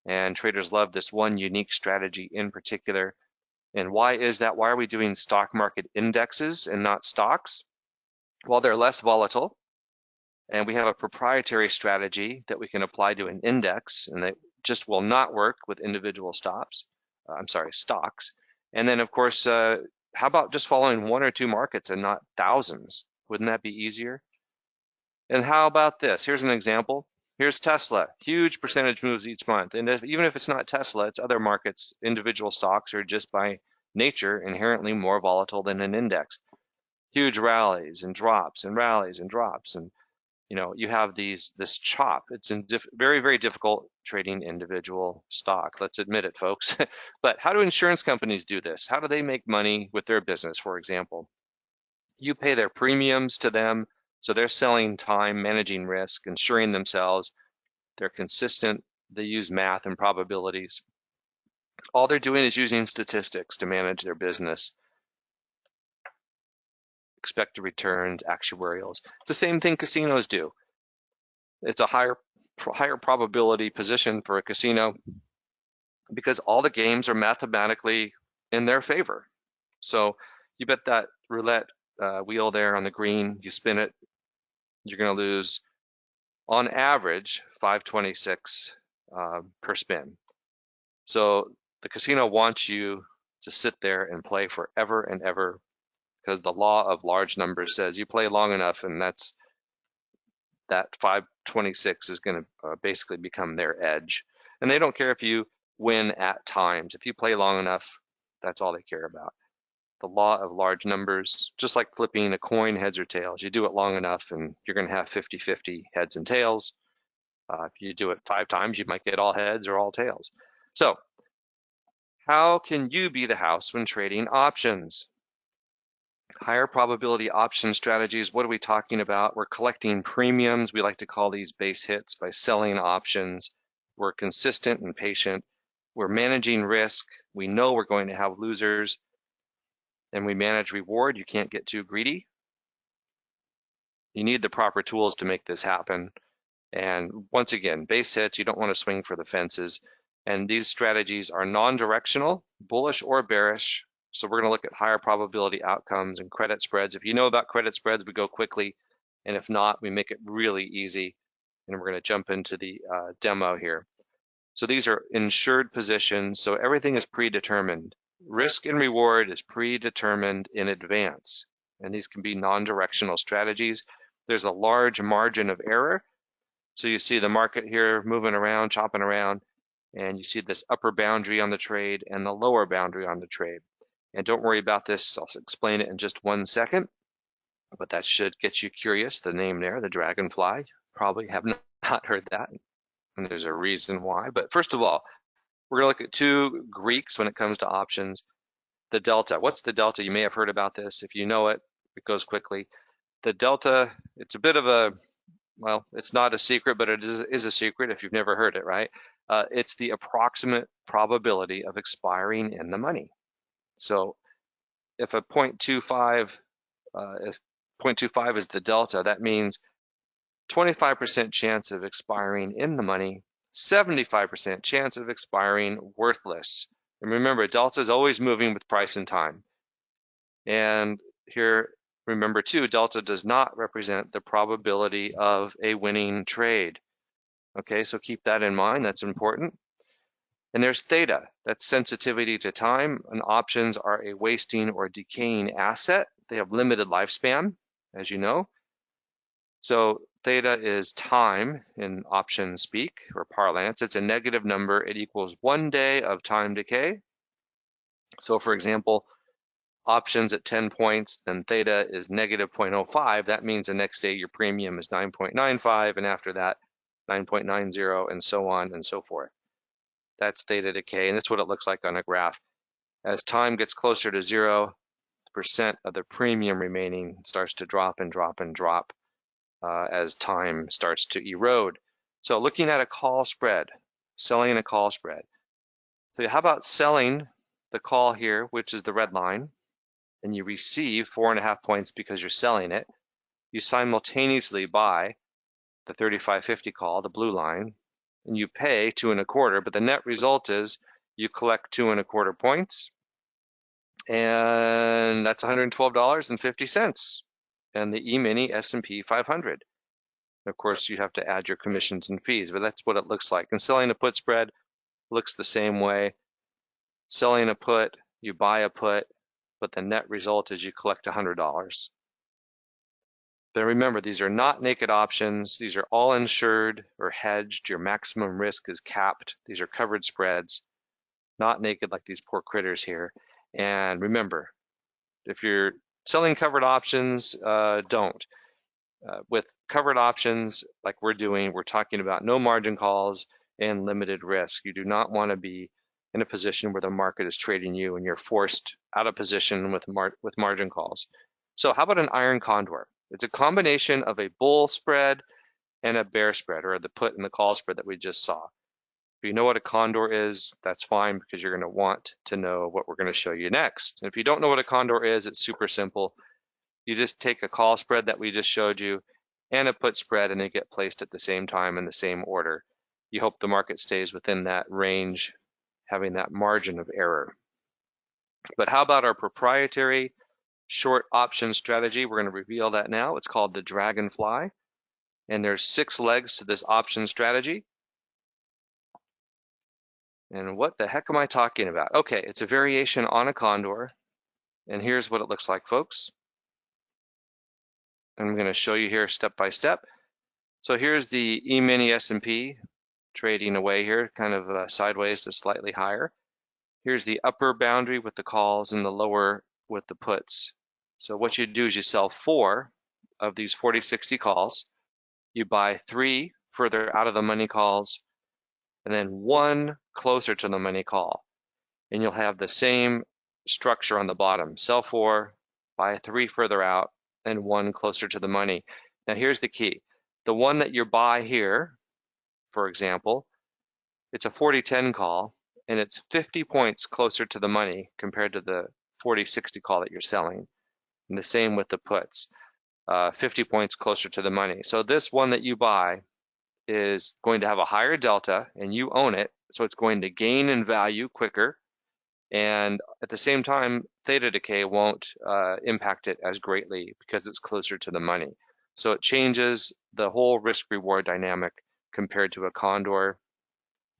And traders love this one unique strategy in particular. And why is that? Why are we doing stock market indexes and not stocks? Well, they're less volatile, and we have a proprietary strategy that we can apply to an index, and that just will not work with individual stocks. And then, of course, how about just following one or two markets and not thousands? Wouldn't that be easier? And how about this? Here's an example. Here's Tesla, huge percentage moves each month. And even if it's not Tesla, it's other markets. Individual stocks are just by nature inherently more volatile than an index. Huge rallies and drops and rallies and drops. And you have this chop. It's very, very difficult trading individual stock. Let's admit it, folks. But how do insurance companies do this? How do they make money with their business, for example? You pay their premiums to them. So they're selling time, managing risk, insuring themselves. They're consistent. They use math and probabilities. All they're doing is using statistics to manage their business. Expected returns, actuarials. It's the same thing casinos do. It's a higher probability position for a casino because all the games are mathematically in their favor. So you bet that roulette wheel there on the green, you spin it, you're going to lose on average $5.26 per spin. So the casino wants you to sit there and play forever and ever because the law of large numbers says you play long enough, and that 526 is going to basically become their edge. And they don't care if you win at times. If you play long enough, that's all they care about. The law of large numbers, just like flipping a coin heads or tails. You do it long enough and you're going to have 50-50 heads and tails. If you do it 5 times, you might get all heads or all tails. So how can you be the house when trading options? Higher probability option strategies, what are we talking about? We're collecting premiums. We like to call these base hits by selling options. We're consistent and patient. We're managing risk. We know we're going to have losers. And we manage reward. You can't get too greedy. You need the proper tools to make this happen. And once again, base hits, you don't want to swing for the fences. And these strategies are non-directional, bullish or bearish. So we're going to look at higher probability outcomes and credit spreads. If you know about credit spreads, we go quickly. And if not, we make it really easy. And we're going to jump into the demo here. So these are insured positions. So everything is predetermined. Risk and reward is predetermined in advance. And these can be non-directional strategies. There's a large margin of error. So you see the market here moving around, chopping around, and you see this upper boundary on the trade and the lower boundary on the trade. And don't worry about this, I'll explain it in just 1 second, but that should get you curious. The name there, the dragonfly, probably have not heard that, and there's a reason why. But first of all, we're gonna look at 2 Greeks when it comes to options. The delta, what's the delta? You may have heard about this. If you know it, it goes quickly. The delta, it's a bit of a, well, it's not a secret, but it is a secret if you've never heard it, right? It's the approximate probability of expiring in the money. So if a 0.25, if 0.25 is the delta, that means 25% chance of expiring in the money, 75% chance of expiring worthless. And remember, delta is always moving with price and time. And here, remember too, delta does not represent the probability of a winning trade. Okay, so keep that in mind, that's important. And there's theta, that's sensitivity to time, and options are a wasting or decaying asset. They have limited lifespan, as you know. So theta is time in option speak or parlance. It's a negative number. It equals 1 day of time decay. So for example, options at 10 points, then theta is negative 0.05. That means the next day your premium is 9.95, and after that, 9.90, and so on and so forth. That's theta decay, and that's what it looks like on a graph. As time gets closer to 0%, of the premium remaining starts to drop and drop and drop as time starts to erode. So looking at a call spread, selling a call spread. So how about selling the call here, which is the red line, and you receive 4.5 points because you're selling it. You simultaneously buy the 35.50 call, the blue line, and you pay 2.25, but the net result is you collect 2.25 points, and that's $112.50, and the E-mini S&P 500. Of course, you have to add your commissions and fees, but that's what it looks like. And selling a put spread looks the same way. Selling a put, you buy a put, but the net result is you collect $100. Then remember, these are not naked options. These are all insured or hedged. Your maximum risk is capped. These are covered spreads, not naked like these poor critters here. And remember, if you're selling covered options, don't. With covered options like we're doing, we're talking about no margin calls and limited risk. You do not want to be in a position where the market is trading you and you're forced out of position with margin calls. So how about an iron condor? It's a combination of a bull spread and a bear spread, or the put and the call spread that we just saw. If you know what a condor is, that's fine, because you're going to want to know what we're going to show you next. And if you don't know what a condor is, it's super simple. You just take a call spread that we just showed you and a put spread, and they get placed at the same time in the same order. You hope the market stays within that range, having that margin of error. But how about our proprietary short option strategy? We're going to reveal that now. It's called the Dragonfly, and there's 6 legs to this option strategy. And what the heck am I talking about? Okay, it's a variation on a condor, and here's what it looks like, folks. I'm going to show you here step by step. So here's the E-mini S&P trading away here, kind of sideways to slightly higher. Here's the upper boundary with the calls and the lower with the puts. So what you do is you sell 4 of these 40-60 calls. You buy 3 further out of the money calls, and then 1 closer to the money call. And you'll have the same structure on the bottom. Sell 4, buy 3 further out, and 1 closer to the money. Now here's the key. The one that you buy here, for example, it's a 40-10 call, and it's 50 points closer to the money compared to the 40-60 call that you're selling. And the same with the puts, 50 points closer to the money. So this one that you buy is going to have a higher delta, and you own it, so it's going to gain in value quicker. And at the same time, theta decay won't impact it as greatly because it's closer to the money. So it changes the whole risk-reward dynamic compared to a condor.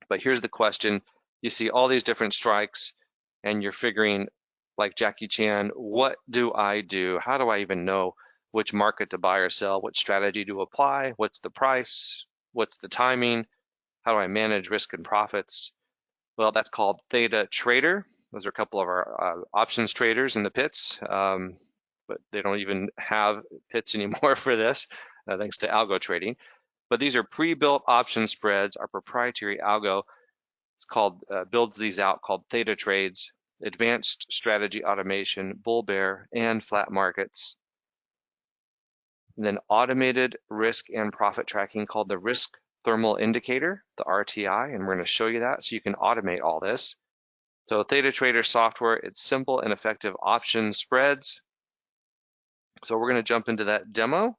But here's the question. You see all these different strikes, and you're figuring, like Jackie Chan, what do I do? How do I even know which market to buy or sell? What strategy to apply? What's the price? What's the timing? How do I manage risk and profits? Well, that's called Theta Trader. Those are a couple of our options traders in the pits, but they don't even have pits anymore for this, thanks to algo trading. But these are pre-built option spreads. Our proprietary algo, it's called, builds these out, called Theta Trades, advanced strategy automation, bull bear, and flat markets. And then automated risk and profit tracking called the risk thermal indicator, the RTI, and we're going to show you that so you can automate all this. So Theta Trader software, it's simple and effective option spreads. So we're going to jump into that demo.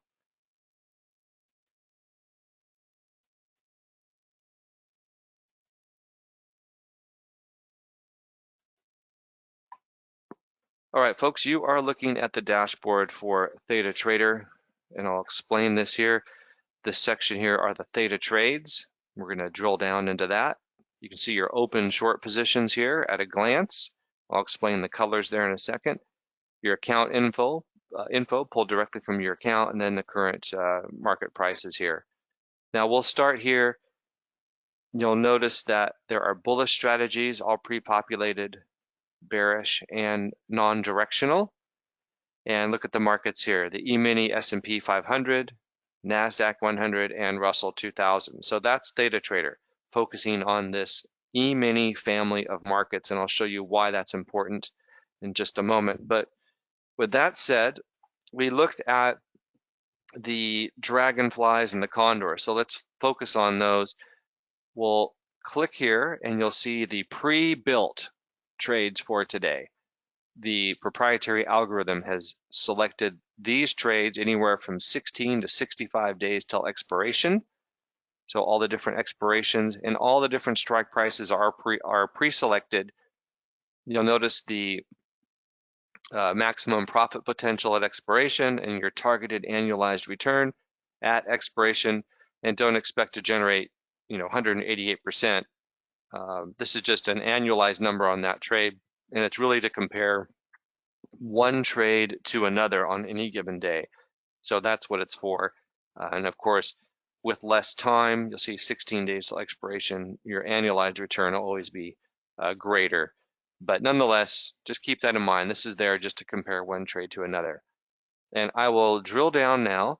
All right, folks, you are looking at the dashboard for Theta Trader, and I'll explain this here. This section here are the Theta trades. We're going to drill down into that. You can see your open short positions here at a glance. I'll explain the colors there in a second. Your account info pulled directly from your account, and then the current market prices here. Now we'll start here. You'll notice that there are bullish strategies, all pre-populated, bearish, and non-directional. And look at the markets here, the E-mini S&P 500, NASDAQ 100, and Russell 2000. So that's Theta Trader, focusing on this E-mini family of markets, and I'll show you why that's important in just a moment. But with that said, we looked at the dragonflies and the condor. So let's focus on those. We'll click here and you'll see the pre-built trades for today. The proprietary algorithm has selected these trades anywhere from 16 to 65 days till expiration. So all the different expirations and all the different strike prices are pre-selected. You'll notice the maximum profit potential at expiration and your targeted annualized return at expiration, and don't expect to generate 188%. This is just an annualized number on that trade, and it's really to compare one trade to another on any given day. So that's what it's for. And of course, with less time, you'll see 16 days till expiration, your annualized return will always be greater. But nonetheless, just keep that in mind. This is there just to compare one trade to another. And I will drill down now.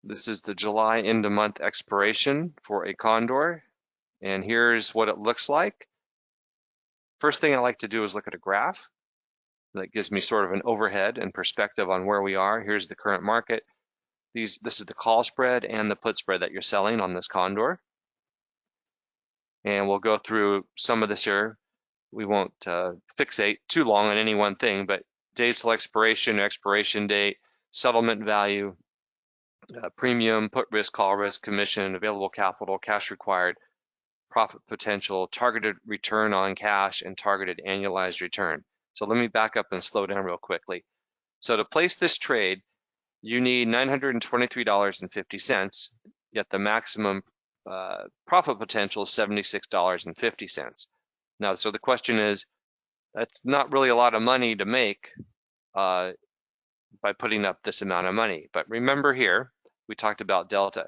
This is the July end of month expiration for a condor. And here's what it looks like. First thing I like to do is look at a graph. That gives me sort of an overhead and perspective on where we are. Here's the current market. This is the call spread and the put spread that you're selling on this condor. And we'll go through some of this here. We won't fixate too long on any one thing, but days till expiration, expiration date, settlement value, premium, put risk, call risk, commission, available capital, cash required, profit potential, targeted return on cash, and targeted annualized return. So let me back up and slow down real quickly. So to place this trade, you need $923.50, yet the maximum profit potential is $76.50. Now, so the question is, that's not really a lot of money to make by putting up this amount of money. But remember here, we talked about delta.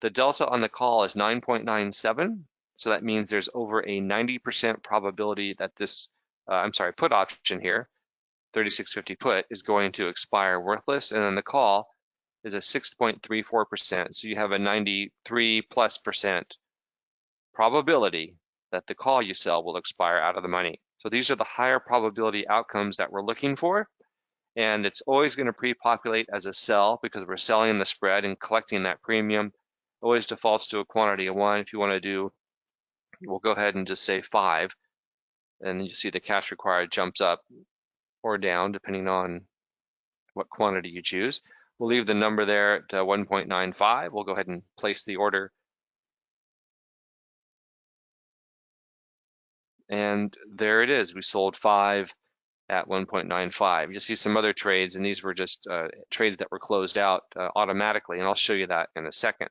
The delta on the call is 9.97, so that means there's over a 90% probability that this, put option here, 3650 put, is going to expire worthless, and then the call is a 6.34%. So you have a 93+% probability that the call you sell will expire out of the money. So these are the higher probability outcomes that we're looking for. And it's always going to pre-populate as a sell because we're selling the spread and collecting that premium. Always defaults to a quantity of 1. If you want to do, we'll go ahead and just say 5. And you see the cash required jumps up or down depending on what quantity you choose. We'll leave the number there at 1.95. We'll go ahead and place the order. And there it is. We sold 5 at 1.95. You'll see some other trades, and these were just trades that were closed out automatically, and I'll show you that in a second.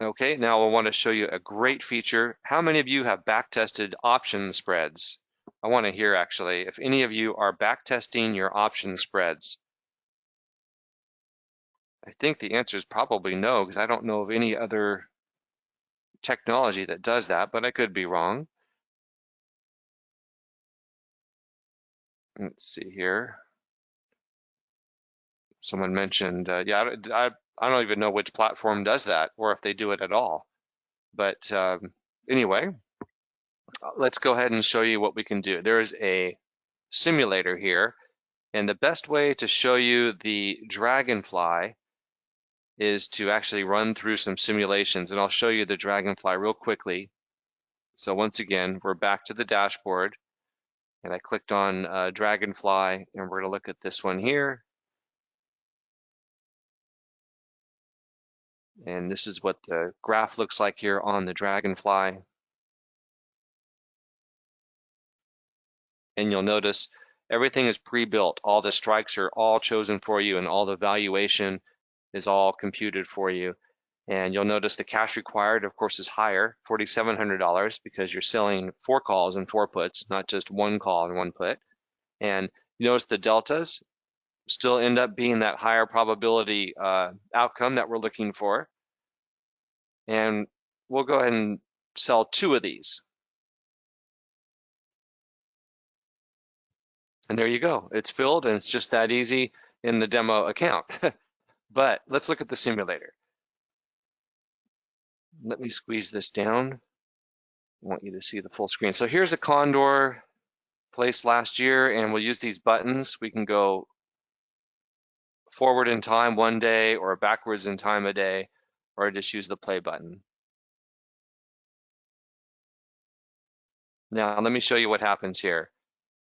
Okay, now I want to show you a great feature. How many of you have back-tested option spreads? I want to hear, actually, if any of you are back-testing your option spreads. I think the answer is probably no, because I don't know of any other technology that does that, but I could be wrong. Let's see here. Someone mentioned, yeah, I don't even know which platform does that or if they do it at all. But anyway, let's go ahead and show you what we can do. There is a simulator here, and the best way to show you the dragonfly is to actually run through some simulations, and I'll show you the dragonfly real quickly. So once again, we're back to the dashboard, and I clicked on dragonfly, and we're going to look at this one here. And this is what the graph looks like here on the dragonfly. And you'll notice everything is pre-built. All the strikes are all chosen for you, and all the valuation is all computed for you. And you'll notice the cash required, of course, is higher, $4,700, because you're selling 4 calls and 4 puts, not just 1 call and 1 put. And you notice the deltas still end up being that higher probability outcome that we're looking for. And we'll go ahead and sell 2 of these. And there you go. It's filled, and it's just that easy in the demo account. But let's look at the simulator. Let me squeeze this down. I want you to see the full screen. So here's a condor placed last year, and we'll use these buttons. We can go forward in time 1 day or backwards in time a day, or just use the play button. Now, let me show you what happens here.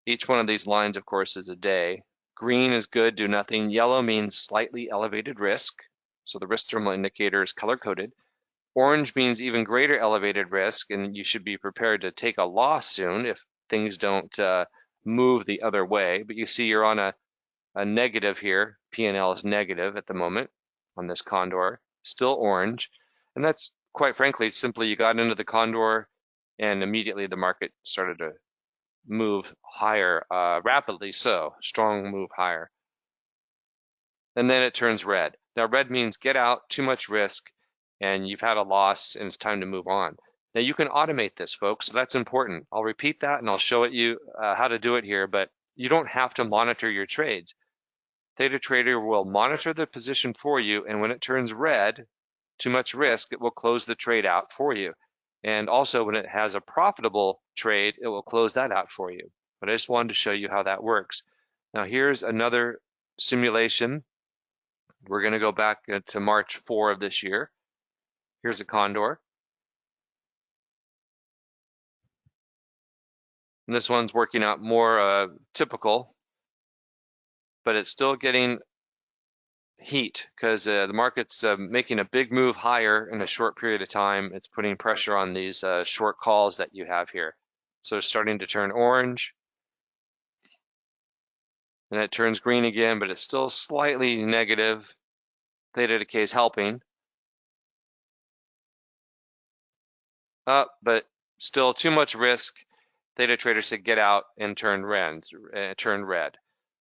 Each one of these lines, of course, is a day. Green is good, do nothing. Yellow means slightly elevated risk. So the risk thermal indicator is color-coded. Orange means even greater elevated risk, and you should be prepared to take a loss soon if things don't move the other way. But you see you're on a negative here. P&L is negative at the moment on this condor, still orange. And that's quite frankly, simply you got into the condor and immediately the market started to move higher, rapidly so, strong move higher. And then it turns red. Now red means get out, too much risk, and you've had a loss and it's time to move on. Now you can automate this, folks, so that's important. I'll repeat that and I'll show you how to do it here, but you don't have to monitor your trades. Theta Trader will monitor the position for you, and when it turns red, too much risk, it will close the trade out for you. And also when it has a profitable trade, it will close that out for you. But I just wanted to show you how that works. Now here's another simulation. We're going to go back to March 4 of this year. Here's a condor. And this one's working out more typical, but it's still getting heat because the market's making a big move higher in a short period of time. It's putting pressure on these short calls that you have here. So it's starting to turn orange. And it turns green again, but it's still slightly negative. Theta decay is helping. Up, but still too much risk. Theta Trader said get out and turn red.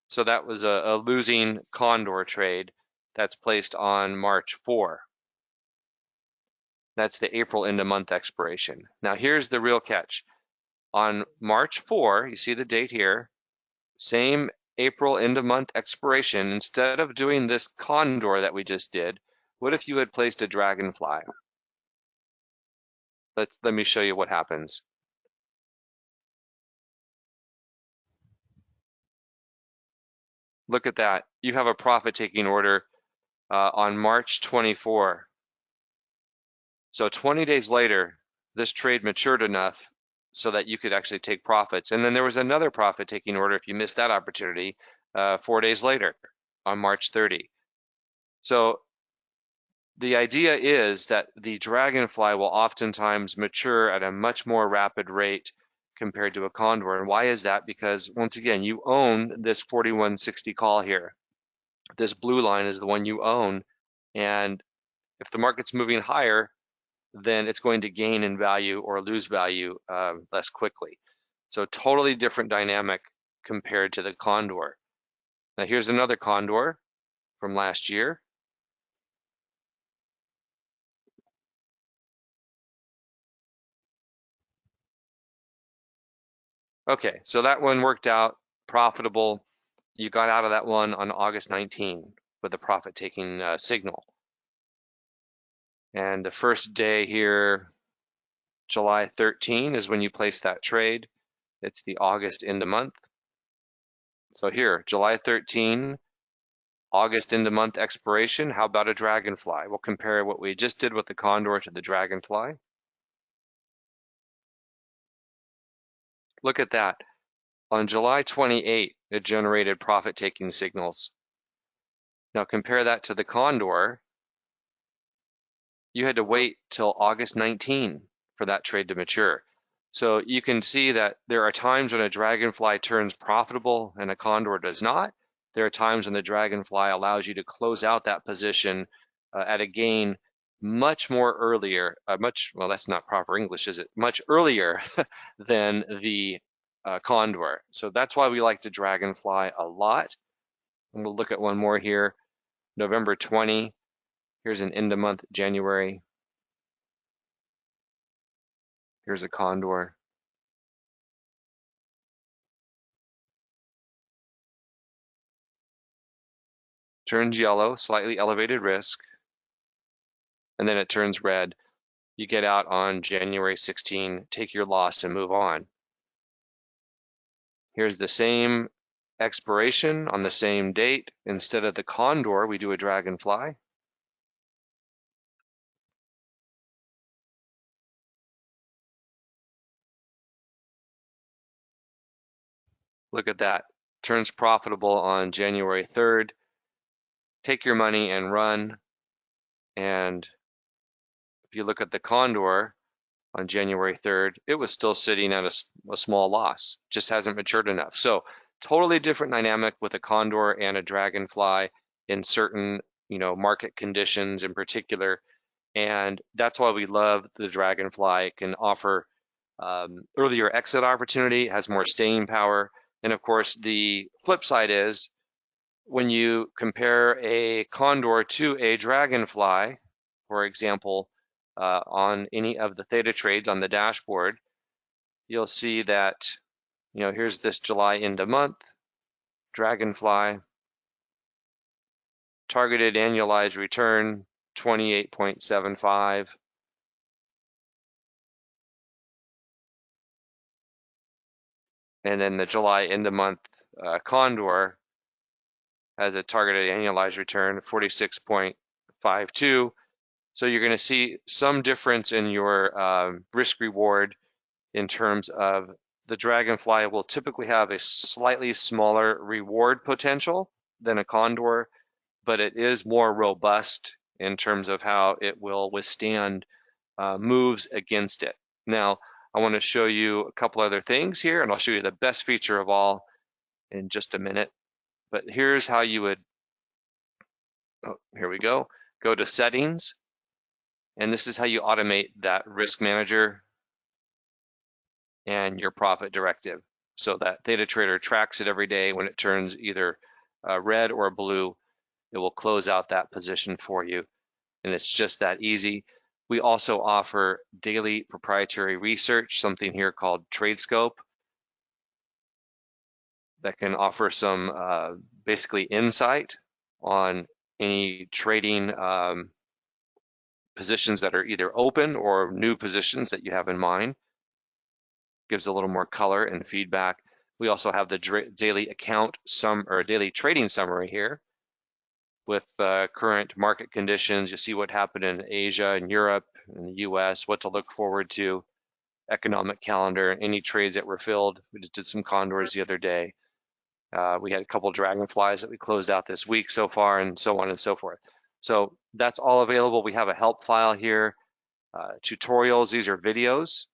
So that was a losing condor trade that's placed on March 4. That's the April end of month expiration. Now here's the real catch. On March 4, you see the date here, same April end of month expiration, instead of doing this condor that we just did, what if you had placed a dragonfly? Let me show you what happens. Look at that. You have a profit-taking order on March 24. So 20 days later, this trade matured enough so that you could actually take profits. And then there was another profit-taking order if you missed that opportunity 4 days later on March 30. So the idea is that the dragonfly will oftentimes mature at a much more rapid rate compared to a condor. And why is that? Because once again, you own this 4160 call here. This blue line is the one you own. And if the market's moving higher, then it's going to gain in value or lose value less quickly. So totally different dynamic compared to the condor. Now here's another condor from last year. Okay, so that one worked out, profitable. You got out of that one on August 19 with a profit-taking signal. And the first day here, July 13 is when you place that trade. It's the August end of month. So here, July 13, August end of month expiration. How about a dragonfly? We'll compare what we just did with the condor to the dragonfly. Look at that. On July 28, it generated profit-taking signals. Now compare that to the condor. You had to wait till August 19 for that trade to mature. So you can see that there are times when a dragonfly turns profitable and a condor does not. There are times when the dragonfly allows you to close out that position at a gain much more earlier, well, that's not proper English, is it? Much earlier than the condor. So that's why we like the dragonfly a lot. And we'll look at one more here. November 20. Here's an end of month, January. Here's a condor. turns yellow, slightly elevated risk, and then it turns red. You get out on January 16, take your loss and move on. Here's the same expiration on the same date. Instead of the condor, we do a dragonfly. Look at that. Turns profitable on January 3rd. Take your money and run. And if you look at the condor on January 3rd, it was still sitting at a small loss, just hasn't matured enough. So totally different dynamic with a condor and a dragonfly in certain, market conditions in particular. And that's why we love the dragonfly. It can offer earlier exit opportunity, has more staying power. And of course, the flip side is when you compare a condor to a dragonfly, for example, on any of the Theta trades on the dashboard, you'll see that, here's this July end of month, dragonfly, targeted annualized return, 28.75. And then the July end of month condor has a targeted annualized return of 46.52. So you're going to see some difference in your risk reward in terms of the dragonfly will typically have a slightly smaller reward potential than a condor, but it is more robust in terms of how it will withstand moves against it. Now, I want to show you a couple other things here, and I'll show you the best feature of all in just a minute. But here's how you would, here we go to settings, and this is how you automate that risk manager and your profit directive. So that Theta Trader tracks it every day. When it turns either red or blue, it will close out that position for you. And it's just that easy. We also offer daily proprietary research, something here called TradeScope, that can offer some basically insight on any trading positions that are either open or new positions that you have in mind. Gives a little more color and feedback. We also have the daily daily trading summary here with current market conditions. You see what happened in Asia and Europe and the US, what to look forward to, economic calendar, any trades that were filled. We just did some condors the other day. We had a couple dragonflies that we closed out this week so far, and so on and so forth. So that's all available. We have a help file here, tutorials. These are videos.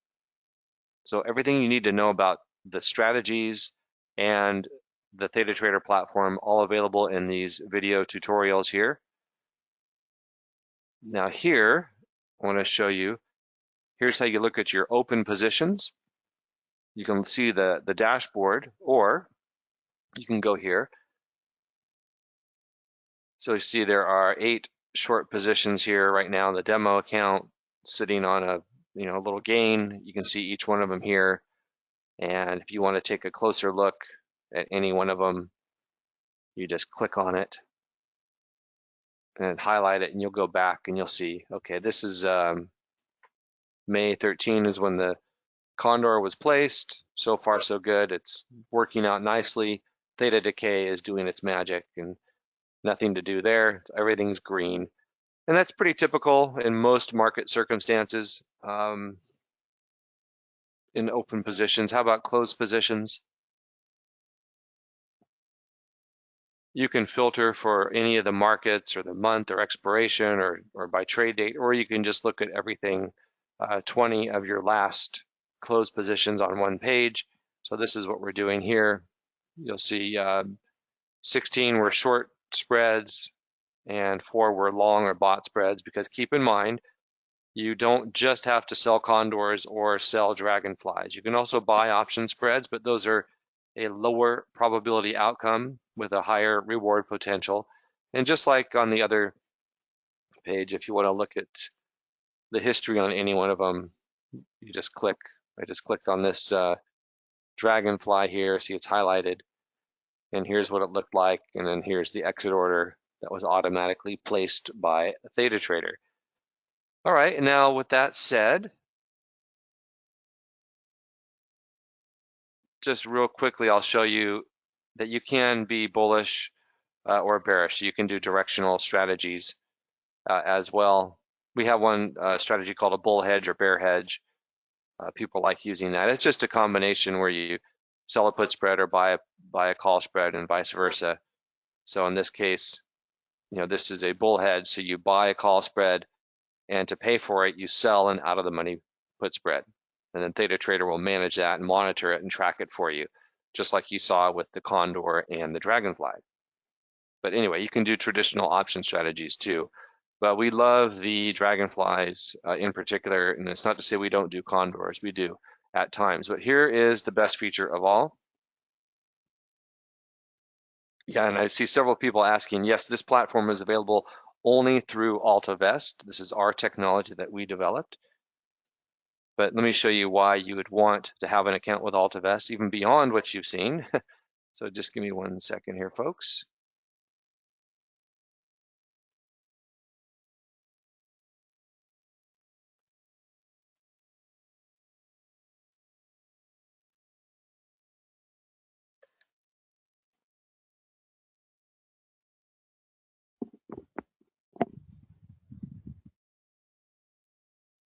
So everything you need to know about the strategies and the Theta Trader platform, all available in these video tutorials here. Now here, I want to show you, here's how you look at your open positions. You can see the dashboard, or you can go here. So you see there are 8 short positions here right now in the demo account, sitting on a little gain. You can see each one of them here. And if you want to take a closer look at any one of them, you just click on it and highlight it, and you'll go back and you'll see, okay, this is May 13 is when the condor was placed. So far, so good. It's working out nicely. Theta Decay is doing its magic, and nothing to do there. Everything's green. And that's pretty typical in most market circumstances in open positions. How about closed positions? You can filter for any of the markets or the month or expiration or by trade date, or you can just look at everything, 20 of your last closed positions on one page. So this is what we're doing here. You'll see 16 were short spreads and 4 were long or bought spreads, because keep in mind, you don't just have to sell condors or sell dragonflies. You can also buy option spreads, but those are a lower probability outcome with a higher reward potential. And just like on the other page, if you want to look at the history on any one of them, you just click. I just clicked on this dragonfly here. See, it's highlighted. And here's what it looked like. And then here's the exit order that was automatically placed by a Theta trader. All right, and now with that said, just real quickly, I'll show you that you can be bullish or bearish. You can do directional strategies as well. We have one strategy called a bull hedge or bear hedge. People like using that. It's just a combination where you sell a put spread or buy a call spread and vice versa. So in this case, this is a bull hedge. So you buy a call spread, and to pay for it, you sell an out of the money put spread. And then Theta Trader will manage that and monitor it and track it for you, just like you saw with the Condor and the Dragonfly. But anyway, you can do traditional option strategies too. But we love the Dragonflies in particular, and it's not to say we don't do Condors, we do at times. But here is the best feature of all. Yeah, and I see several people asking, yes, this platform is available only through AltaVest. This is our technology that we developed. But let me show you why you would want to have an account with AltaVest, even beyond what you've seen. So just give me 1 second here, folks.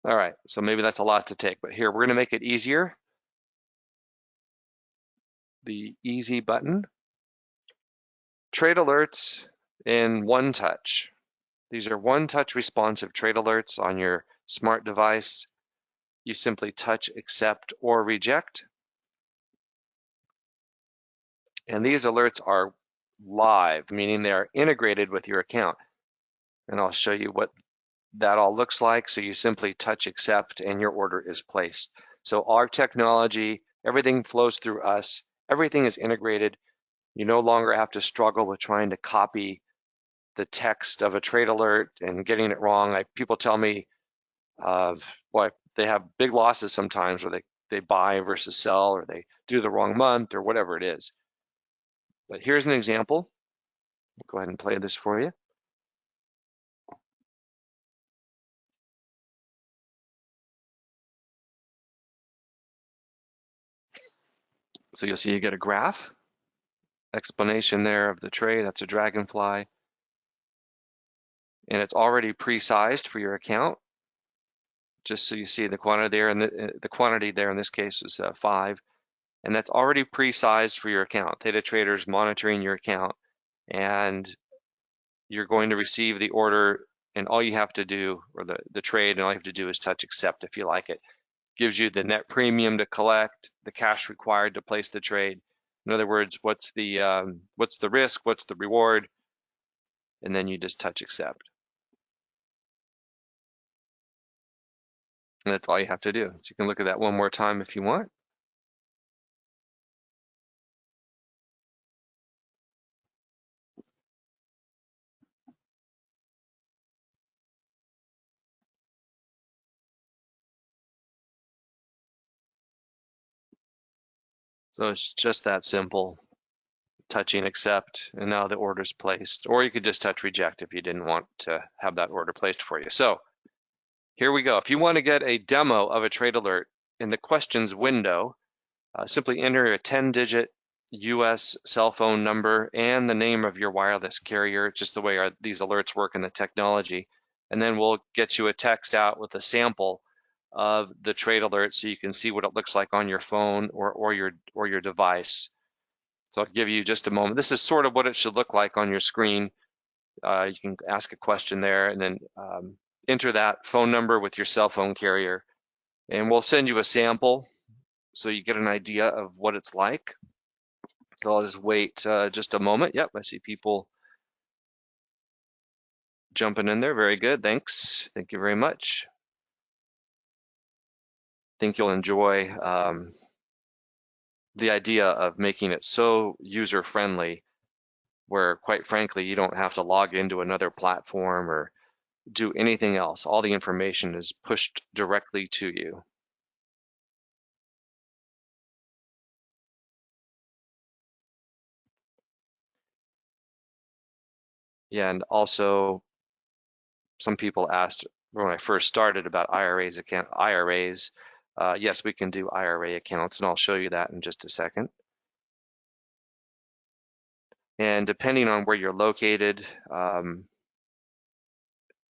All right, so maybe that's a lot to take, but here, we're gonna make it easier. The easy button. TradeAlerts in one touch. These are one-touch responsive TradeAlerts on your smart device. You simply touch accept or reject. And these alerts are live, meaning they are integrated with your account. And I'll show you what that all looks like. So you simply touch accept and your order is placed. So our technology, everything flows through us. Everything is integrated. You no longer have to struggle with trying to copy the text of a trade alert and getting it wrong. People tell me they have big losses sometimes where they buy versus sell, or they do the wrong month, or whatever it is. But here's an example. I'll go ahead and play this for you. So you'll see you get a graph, explanation there of the trade. That's a Dragonfly. And it's already pre-sized for your account. Just so you see the quantity there, and the quantity there in this case is 5. And that's already pre-sized for your account. Theta Trader's monitoring your account, and you're going to receive the order, and all you have to do, or the trade, and all you have to do is touch accept if you like it. Gives you the net premium to collect, the cash required to place the trade. In other words, what's the risk, what's the reward, and then you just touch accept. And that's all you have to do. So you can look at that one more time if you want. So it's just that simple. Touching accept, and now the order's placed. Or you could just touch reject if you didn't want to have that order placed for you. So here we go. If you want to get a demo of a trade alert, in the questions window, simply enter a 10-digit US cell phone number and the name of your wireless carrier, just the way these alerts work in the technology. And then we'll get you a text out with a sample of the trade alert so you can see what it looks like on your phone or your device. So I'll give you just a moment. This is sort of what it should look like on your screen. You can ask a question there and then enter that phone number with your cell phone carrier. And we'll send you a sample so you get an idea of what it's like. So I'll just wait just a moment. Yep, I see people jumping in there. Very good. Thanks. Thank you very much. I think you'll enjoy the idea of making it so user-friendly where, quite frankly, you don't have to log into another platform or do anything else. All the information is pushed directly to you. Yeah, and also some people asked when I first started about IRAs. Yes, we can do IRA accounts, and I'll show you that in just a second. And depending on where you're located, out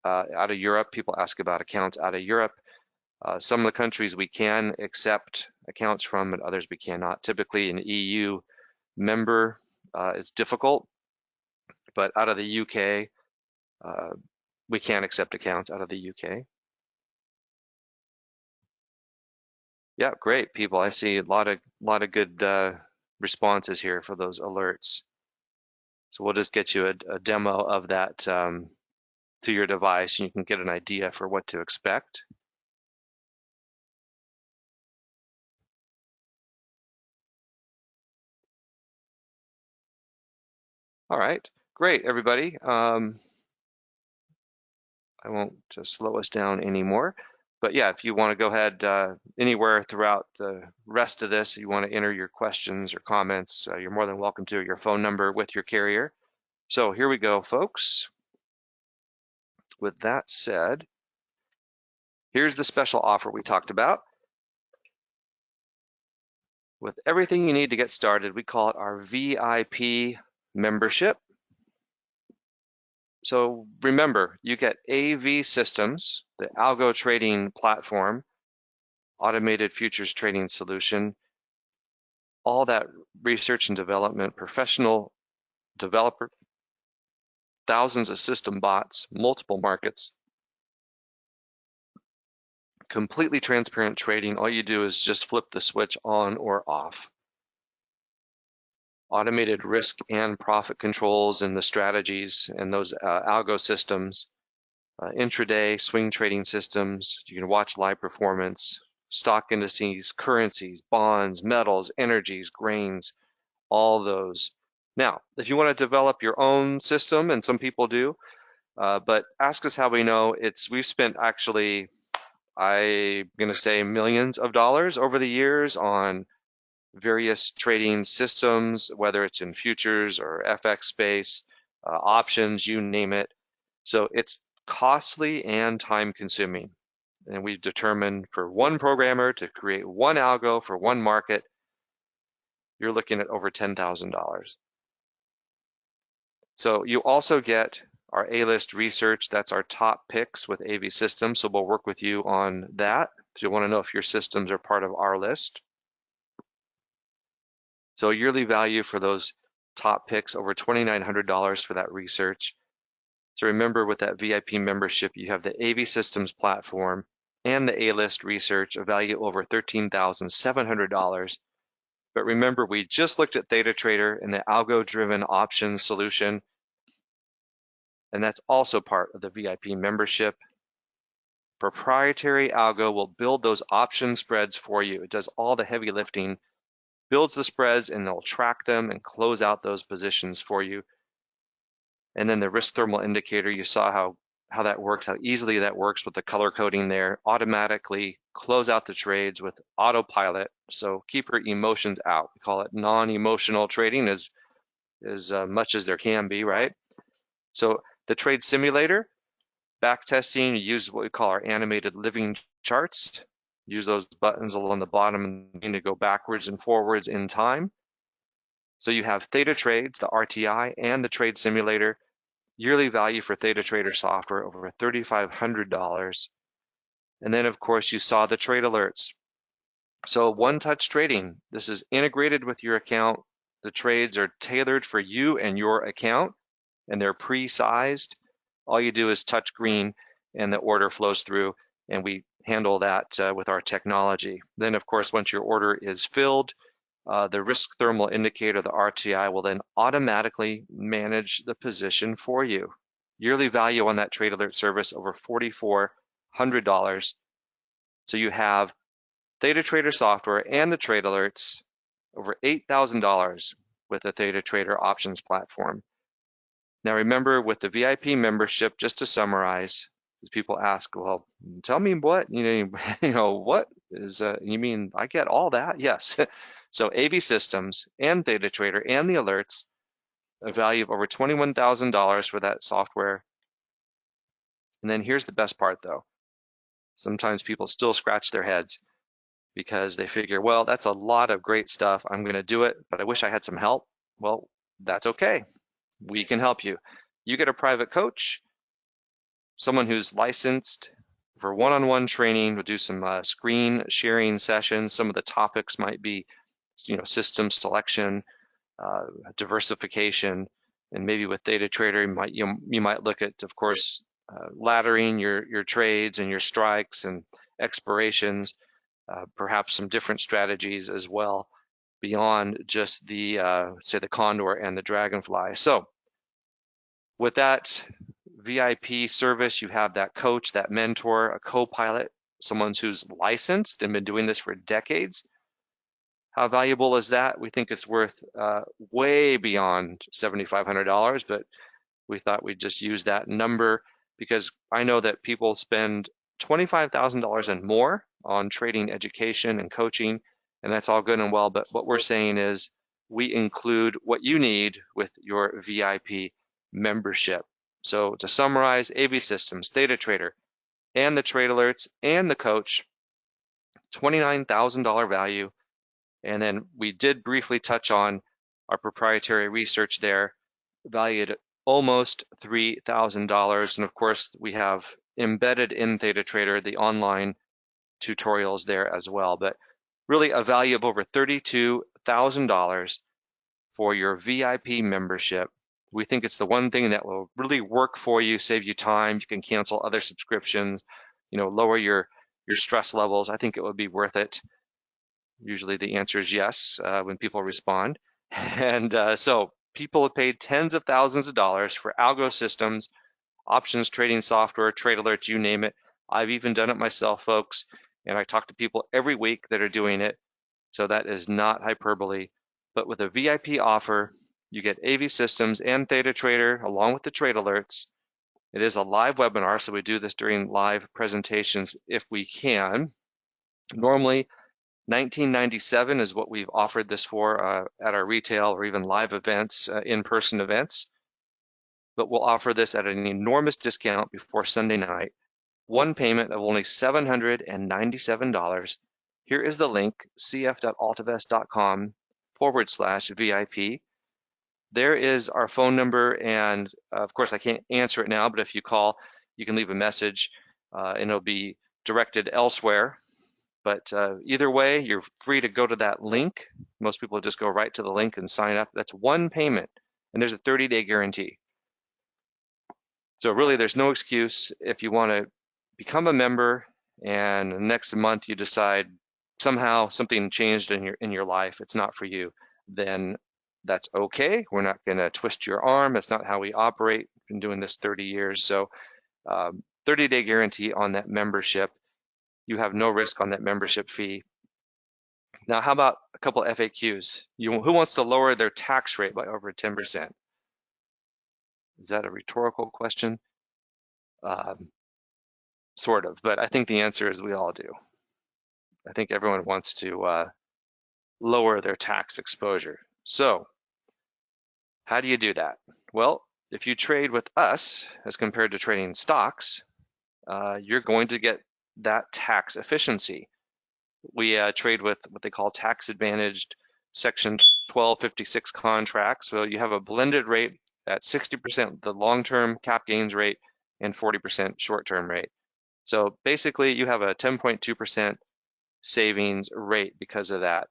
of Europe, people ask about accounts out of Europe. Some of the countries we can accept accounts from, and others we cannot. Typically, an EU member is difficult, but out of the UK, we can accept accounts out of the UK. Yeah, great people. I see a lot of good responses here for those alerts. So we'll just get you a demo of that to your device, and you can get an idea for what to expect. All right, great, everybody. I won't slow us down anymore. But yeah, if you want to go ahead anywhere throughout the rest of this, you want to enter your questions or comments, you're more than welcome to your phone number with your carrier. So here we go, folks. With that said, here's the special offer we talked about. With everything you need to get started, we call it our VIP membership. So remember, you get AV Systems, the algo trading platform, automated futures trading solution, all that research and development, professional developer, thousands of system bots, multiple markets, completely transparent trading. All you do is just flip the switch on or off. Automated risk and profit controls and the strategies and those algo systems, intraday swing trading systems. You can watch live performance, stock indices, currencies, bonds, metals, energies, grains, all those. Now, if you want to develop your own system, and some people do, but ask us how we know. We've spent actually, I'm going to say millions of dollars over the years on various trading systems, whether it's in futures or FX space, options, you name it. So it's costly and time consuming. And we've determined for one programmer to create one algo for one market, you're looking at over $10,000. So you also get our A-list research. That's our top picks with AV Systems. So we'll work with you on that if you want to know if your systems are part of our list. So yearly value for those top picks, over $2,900 for that research. So remember, with that VIP membership, you have the AV Systems platform and the A-list research, a value over $13,700. But remember, we just looked at Theta Trader and the algo-driven options solution, and that's also part of the VIP membership. Proprietary algo will build those option spreads for you. It does all the heavy lifting, builds the spreads, and they'll track them and close out those positions for you. And then the risk thermal indicator, you saw how that works, how easily that works with the color coding there. Automatically close out the trades with autopilot. So keep your emotions out. We call it non-emotional trading as much as there can be, right? So the trade simulator, back testing, you use what we call our animated living charts. Use those buttons along the bottom to go backwards and forwards in time. So you have Theta Trades, the RTI, and the trade simulator. Yearly value for Theta Trader software over $3,500. And then, of course, you saw the TradeAlerts. So one-touch trading. This is integrated with your account. The trades are tailored for you and your account, and they're pre-sized. All you do is touch green, and the order flows through, and we handle that with our technology. Then, of course, once your order is filled, the risk thermal indicator, the RTI, will then automatically manage the position for you. Yearly value on that trade alert service over $4,400. So you have Theta Trader software and the trade alerts over $8,000 with the Theta Trader options platform. Now remember, with the VIP membership, just to summarize, as people ask, well, tell me what, what is, you mean I get all that? Yes. So AV Systems and Theta Trader and the alerts a value of over $21,000 for that software. And then here's the best part though. Sometimes people still scratch their heads because they figure, well, that's a lot of great stuff. I'm going to do it, but I wish I had some help. Well, that's okay. We can help you. You get a private coach, someone who's licensed for one-on-one training. We'll do some screen sharing sessions. Some of the topics might be, system selection, diversification, and maybe with Theta Trader, you might look at, of course, laddering your trades and your strikes and expirations, perhaps some different strategies as well beyond just the say the condor and the dragonfly. So with that VIP service, you have that coach, that mentor, a co-pilot, someone who's licensed and been doing this for decades. How valuable is that? We think it's worth way beyond $7,500, but we thought we'd just use that number because I know that people spend $25,000 and more on trading education and coaching, and that's all good and well, but what we're saying is we include what you need with your VIP membership. So to summarize, AV Systems, Theta Trader, and the TradeAlerts and the coach, $29,000 value. And then we did briefly touch on our proprietary research there, valued at almost $3,000. And of course, we have embedded in Theta Trader the online tutorials there as well. But really a value of over $32,000 for your VIP membership. We think it's the one thing that will really work for you, save you time. You can cancel other subscriptions, lower your stress levels. I think it would be worth it. Usually the answer is yes when people respond. And so people have paid tens of thousands of dollars for algo systems, options trading software, TradeAlerts, you name it. I've even done it myself, folks, and I talk to people every week that are doing it. So that is not hyperbole. But with a VIP offer, you get AV Systems and Theta Trader along with the TradeAlerts. It is a live webinar, so we do this during live presentations if we can. Normally, $19.97 is what we've offered this for at our retail or even live events, in-person events. But we'll offer this at an enormous discount before Sunday night. One payment of only $797. Here is the link, cf.altivest.com/VIP. There is our phone number, and of course I can't answer it now, but if you call, you can leave a message and it'll be directed elsewhere. But either way, you're free to go to that link. Most people just go right to the link and sign up. That's one payment, and there's a 30-day guarantee. So really, there's no excuse if you want to become a member and next month you decide somehow something changed in your life, it's not for you, then that's okay. We're not going to twist your arm. That's not how we operate. We've been doing this 30 years. So 30-day guarantee on that membership. You have no risk on that membership fee. Now, how about a couple FAQs? Who wants to lower their tax rate by over 10%? Is that a rhetorical question? Sort of, but I think the answer is we all do. I think everyone wants to lower their tax exposure. So how do you do that? Well, if you trade with us as compared to trading stocks, you're going to get that tax efficiency. We trade with what they call tax advantaged Section 1256 contracts. So you have a blended rate at 60% the long-term cap gains rate and 40% short-term rate. So basically you have a 10.2% savings rate because of that.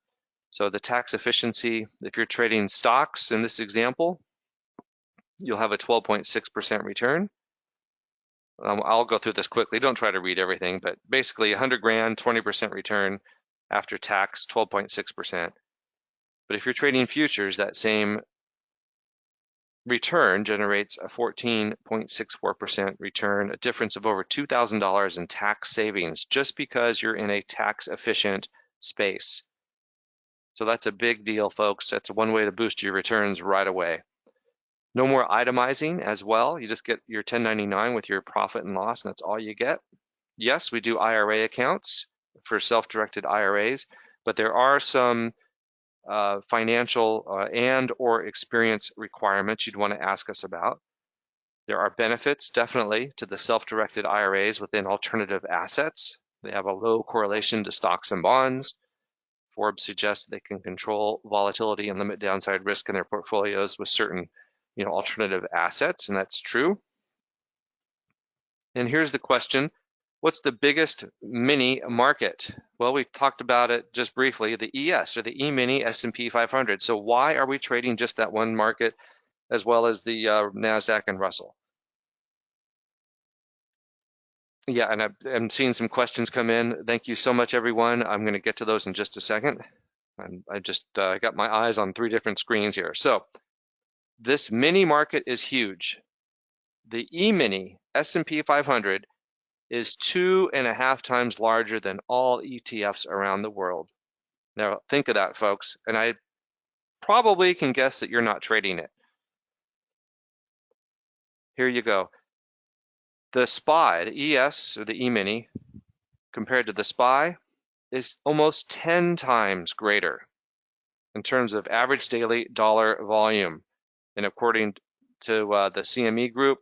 So the tax efficiency, if you're trading stocks in this example, you'll have a 12.6% return. I'll go through this quickly. Don't try to read everything, but basically 100 grand, 20% return after tax, 12.6%. But if you're trading futures, that same return generates a 14.64% return, a difference of over $2,000 in tax savings just because you're in a tax efficient space. So that's a big deal, folks. That's one way to boost your returns right away. No more itemizing as well. You just get your 1099 with your profit and loss, and that's all you get. Yes, we do IRA accounts for self-directed IRAs, but there are some financial and or experience requirements you'd want to ask us about. There are benefits, definitely, to the self-directed IRAs within alternative assets. They have a low correlation to stocks and bonds. Forbes suggests they can control volatility and limit downside risk in their portfolios with certain, alternative assets, and that's true. And here's the question: what's the biggest mini market? Well, we talked about it just briefly, the ES, or the E-mini S&P 500. So why are we trading just that one market as well as the NASDAQ and Russell? Yeah, and I'm seeing some questions come in. Thank you so much, everyone. I'm going to get to those in just a second. I just got my eyes on 3 different screens here. So this mini market is huge. The E-mini S&P 500 is 2.5 times larger than all ETFs around the world. Now think of that, folks, and I probably can guess that you're not trading it. Here you go. The SPY, the ES or the E-mini, compared to the SPY, is almost 10 times greater in terms of average daily dollar volume. And according to the CME group,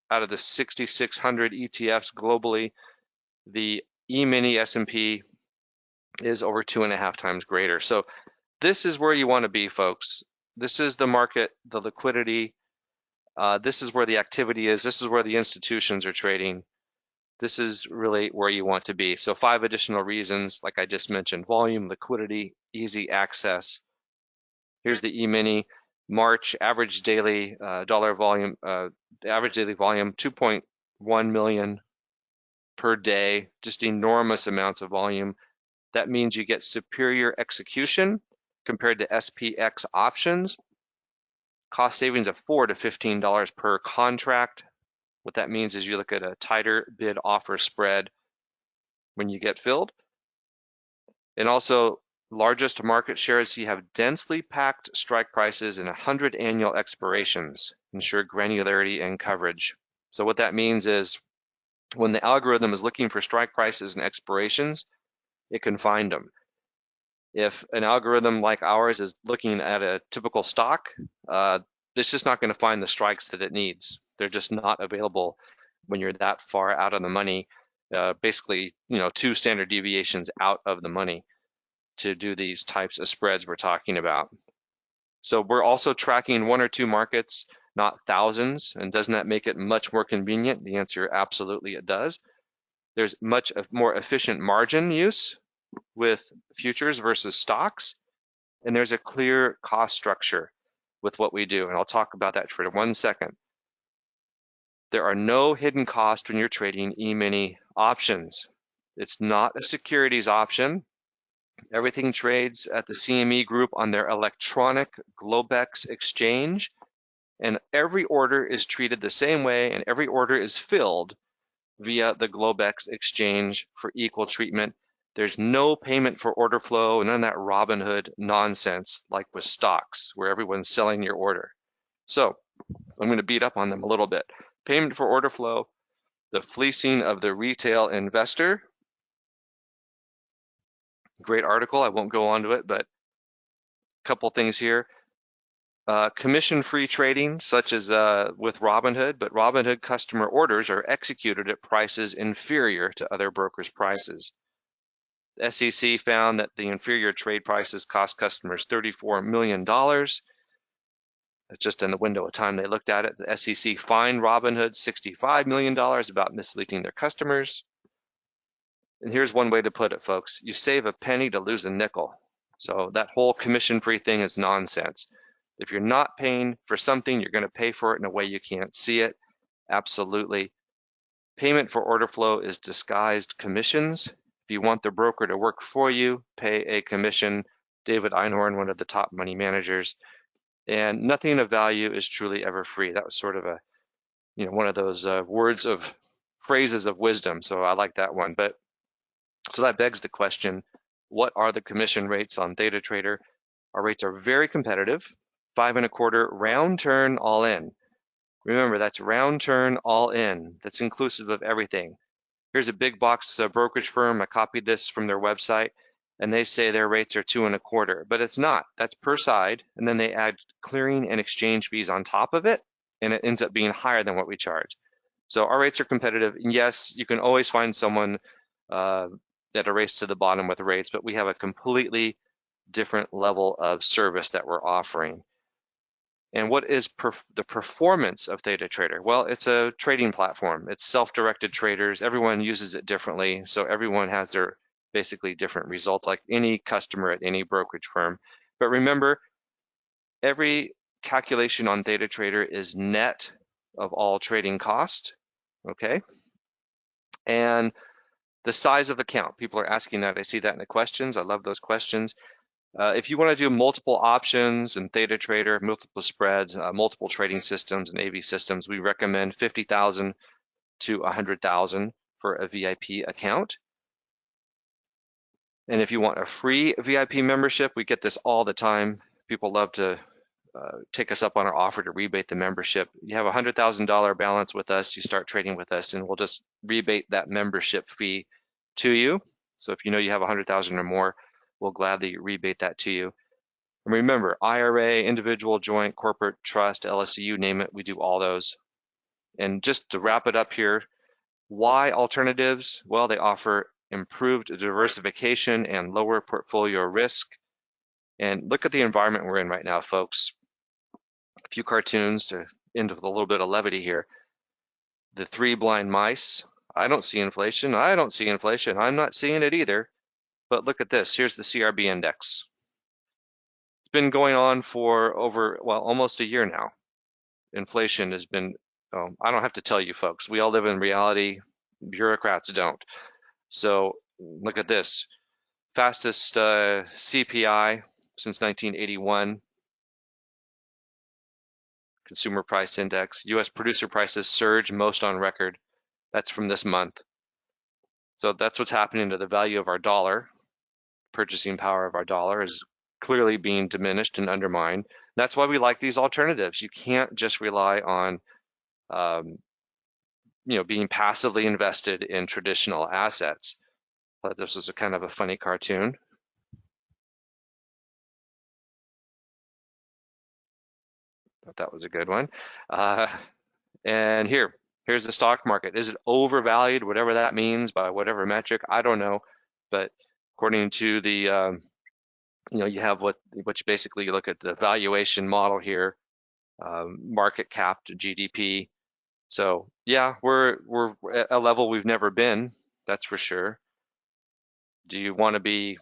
out of the 6,600 ETFs globally, the E-mini S&P is over 2.5 times greater. So this is where you want to be, folks. This is the market, the liquidity. This is where the activity is. This is where the institutions are trading. This is really where you want to be. So 5 additional reasons, like I just mentioned: volume, liquidity, easy access. Here's the E-mini March average daily dollar volume, average daily volume 2.1 million per day, just enormous amounts of volume. That means you get superior execution compared to SPX options. Cost savings of $4 to $15 per contract. What that means is you look at a tighter bid offer spread when you get filled. And also, largest market shares, you have densely packed strike prices and 100 annual expirations, ensure granularity and coverage. So what that means is when the algorithm is looking for strike prices and expirations, it can find them. If an algorithm like ours is looking at a typical stock, it's just not going to find the strikes that it needs. They're just not available when you're that far out of the money, basically, 2 standard deviations out of the money to do these types of spreads we're talking about. So we're also tracking 1 or 2 markets, not thousands. And doesn't that make it much more convenient? The answer, absolutely it does. There's much more efficient margin use with futures versus stocks. And there's a clear cost structure with what we do. And I'll talk about that for 1 second. There are no hidden costs when you're trading E-mini options. It's not a securities option. Everything trades at the CME group on their electronic Globex exchange, and every order is treated the same way, and every order is filled via the Globex exchange for equal treatment. There's no payment for order flow, and none of that Robinhood nonsense like with stocks where everyone's selling your order. So I'm going to beat up on them a little bit. Payment for order flow, the fleecing of the retail investor. Great article. I won't go on to it, but a couple things here. Commission-free trading, such as with Robinhood, but Robinhood customer orders are executed at prices inferior to other brokers' prices. The SEC found that the inferior trade prices cost customers $34 million. That's just in the window of time they looked at it. The SEC fined Robinhood $65 million about misleading their customers. And here's one way to put it, folks. You save a penny to lose a nickel. So that whole commission-free thing is nonsense. If you're not paying for something, you're going to pay for it in a way you can't see it. Absolutely. Payment for order flow is disguised commissions. If you want the broker to work for you, pay a commission. David Einhorn, one of the top money managers. And nothing of value is truly ever free. That was sort of a, one of those phrases of wisdom. So I like that one. But so that begs the question, what are the commission rates on Theta Trader? Our rates are very competitive, 5.25 round turn all in. Remember, that's round turn all in. That's inclusive of everything. Here's a big box brokerage firm. I copied this from their website. and they say their rates are 2.25, but it's not. That's per side, and then they add clearing and exchange fees on top of it, and it ends up being higher than what we charge. So our rates are competitive. And yes, you can always find someone at a race to the bottom with rates, but we have a completely different level of service that we're offering. And what is the performance of Theta Trader? Well, it's a trading platform. It's self-directed traders. Everyone uses it differently, so everyone has their basically different results, like any customer at any brokerage firm. But remember, every calculation on Theta Trader is net of all trading cost, okay? And the size of account, people are asking that. I see that in the questions. I love those questions. If you want to do multiple options and Theta Trader, multiple spreads, multiple trading systems and AV systems, we recommend 50,000 to 100,000 for a VIP account. And if you want a free VIP membership, we get this all the time. People love to take us up on our offer to rebate the membership. You have a $100,000 balance with us, you start trading with us, and we'll just rebate that membership fee to you. So if you know you have 100,000 or more, we'll gladly rebate that to you. And remember, IRA, individual, joint, corporate, trust, LLC, you name it, we do all those. And just to wrap it up here, why alternatives? Well, they offer improved diversification and lower portfolio risk. And look at the environment we're in right now, folks. A few cartoons to end with a little bit of levity here. The three blind mice. I don't see inflation. I don't see inflation. I'm not seeing it either. But look at this. Here's the CRB index. It's been going on for over, well, almost a year now. Inflation has been, I don't have to tell you folks, we all live in reality. Bureaucrats don't. So look at this. Fastest CPI since 1981. Consumer Price Index. U.S. producer prices surge most on record. That's from this month. So that's what's happening to the value of our dollar. Purchasing power of our dollar is clearly being diminished and undermined. That's why we like these alternatives. You can't just rely on being passively invested in traditional assets. But this was a kind of a funny cartoon. Thought that was a good one. And here's the stock market. Is it overvalued, whatever that means by whatever metric? I don't know. But according to the, you have what you basically look at the valuation model here, market cap to GDP. So yeah, we're at a level we've never been, that's for sure. Do you want to be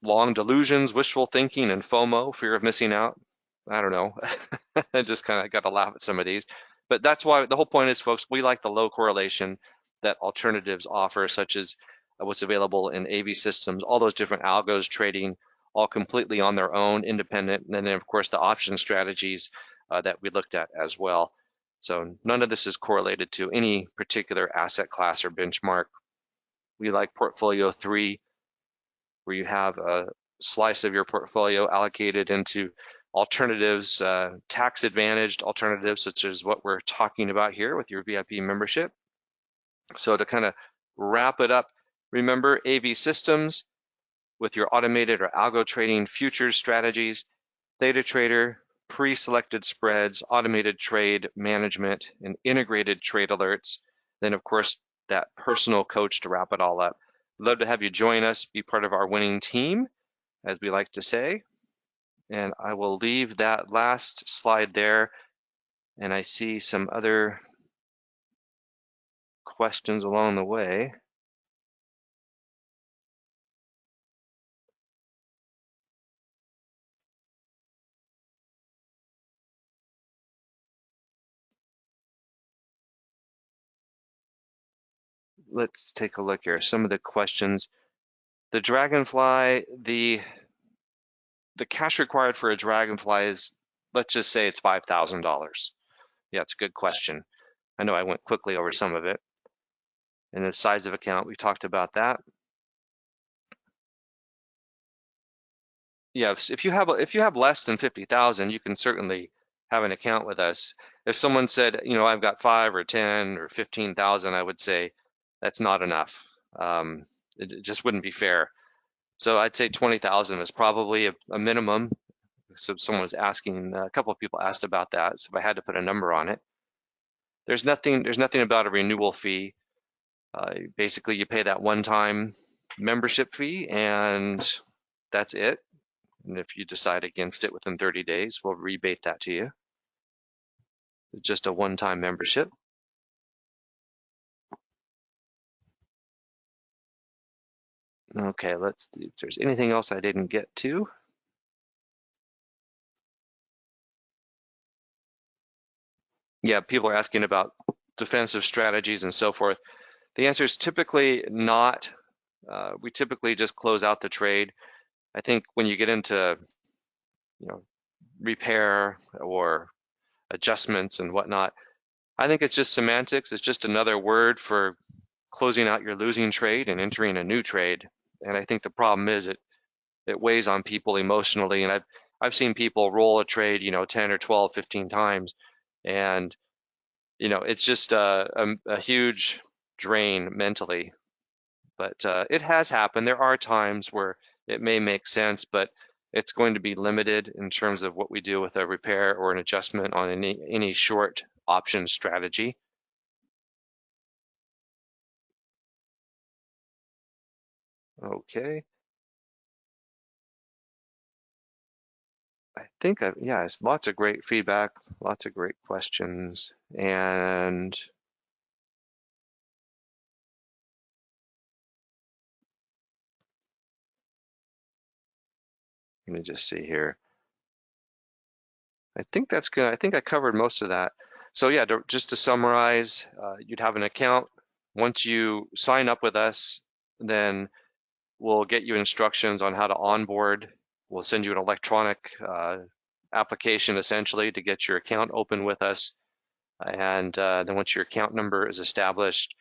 long delusions, wishful thinking, and FOMO, fear of missing out? I don't know. I just kind of got to laugh at some of these. But that's why the whole point is, folks, we like the low correlation that alternatives offer, such as what's available in AV systems, all those different algos trading, all completely on their own, independent. And then, of course, the option strategies that we looked at as well. So none of this is correlated to any particular asset class or benchmark. We like portfolio 3, where you have a slice of your portfolio allocated into alternatives, tax advantaged alternatives, such as what we're talking about here with your VIP membership. So to kind of wrap it up, remember AV systems with your automated or algo trading futures strategies, Theta Trader, pre-selected spreads, automated trade management, and integrated trade alerts. Then, of course, that personal coach to wrap it all up. Love to have you join us, be part of our winning team, as we like to say. And I will leave that last slide there. And I see some other questions along the way. Let's take a look here. Some of the questions. The Dragonfly, the cash required for a Dragonfly is, let's just say it's $5,000. Yeah, it's a good question. I know I went quickly over some of it. And the size of account, we talked about that. Yeah, if you have less than 50,000, you can certainly have an account with us. If someone said, I've got 5 or 10 or 15,000, I would say that's not enough. It just wouldn't be fair. So I'd say 20,000 is probably a minimum. So someone was asking, a couple of people asked about that. So if I had to put a number on it, there's nothing about a renewal fee. Basically, you pay that one-time membership fee, and that's it. And if you decide against it within 30 days, we'll rebate that to you. Just a one-time membership. Okay, let's see if there's anything else I didn't get to. Yeah, people are asking about defensive strategies and so forth. The answer is typically not. We typically just close out the trade. I think when you get into, you know, repair or adjustments and whatnot, I think it's just semantics. It's just another word for closing out your losing trade and entering a new trade. And I think the problem is it weighs on people emotionally. And I've seen people roll a trade, 10 or 12, 15 times, and it's just a huge drain mentally. But it has happened. There are times where it may make sense, but it's going to be limited in terms of what we do with a repair or an adjustment on any short option strategy. Okay. I think, yeah, it's lots of great feedback, lots of great questions. And let me just see here. I think that's good. I think I covered most of that. So yeah, just to summarize, you'd have an account. Once you sign up with us, then we'll get you instructions on how to onboard. We'll send you an electronic application essentially to get your account open with us. And then once your account number is established,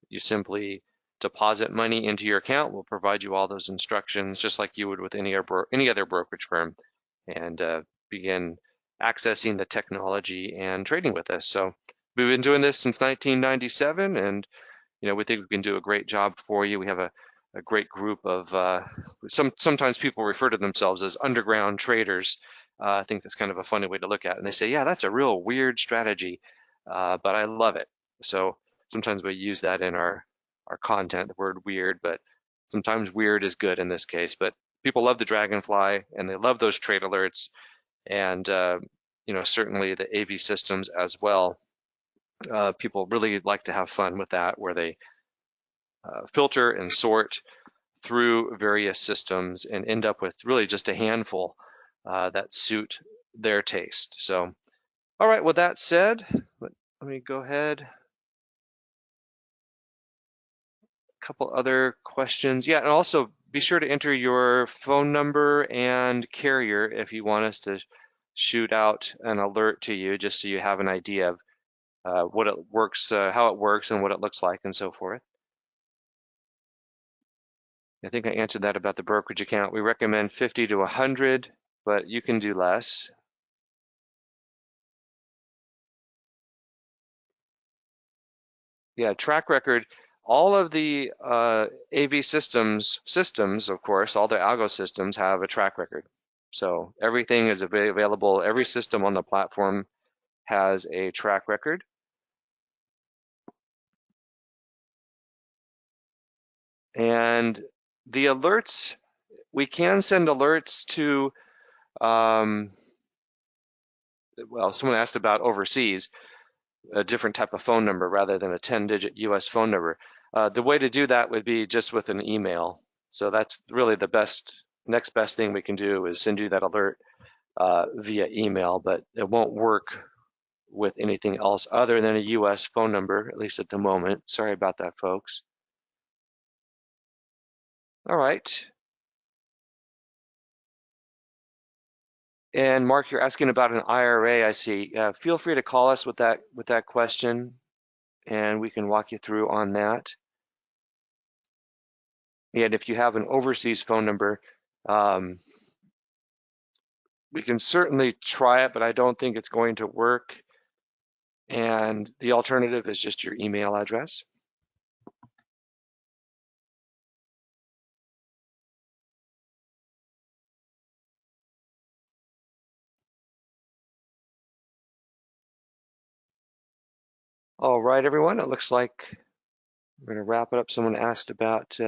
you simply deposit money into your account. We'll provide you all those instructions just like you would with any other brokerage firm, and begin accessing the technology and trading with us. So we've been doing this since 1997, and we think we can do a great job for you. We have a great group of sometimes people refer to themselves as underground traders. I think that's kind of a funny way to look at it. And they say, yeah, that's a real weird strategy, but I love it. So sometimes we use that in our content, the word weird, but sometimes weird is good in this case. But people love the Dragonfly and they love those trade alerts, and certainly the AV systems as well. People really like to have fun with that, where they filter and sort through various systems and end up with really just a handful that suit their taste. So, all right, with that said, let me go ahead. A couple other questions. Yeah, and also be sure to enter your phone number and carrier if you want us to shoot out an alert to you, just so you have an idea of what it works, how it works, and what it looks like, and so forth. I think I answered that about the brokerage account. We recommend 50 to 100, but you can do less. Yeah, track record. All of the AV systems, of course, all the algo systems have a track record. So everything is available. Every system on the platform has a track record. And the alerts, we can send alerts to, well, someone asked about overseas, a different type of phone number rather than a 10-digit US phone number. The way to do that would be just with an email. So that's really the next best thing we can do is send you that alert via email, but it won't work with anything else other than a US phone number, at least at the moment. Sorry about that, folks. All right. And Mark, you're asking about an IRA, I see. Feel free to call us with that question, and we can walk you through on that. And if you have an overseas phone number, we can certainly try it, but I don't think it's going to work. And the alternative is just your email address. All right, everyone, it looks like we're going to wrap it up. Someone asked about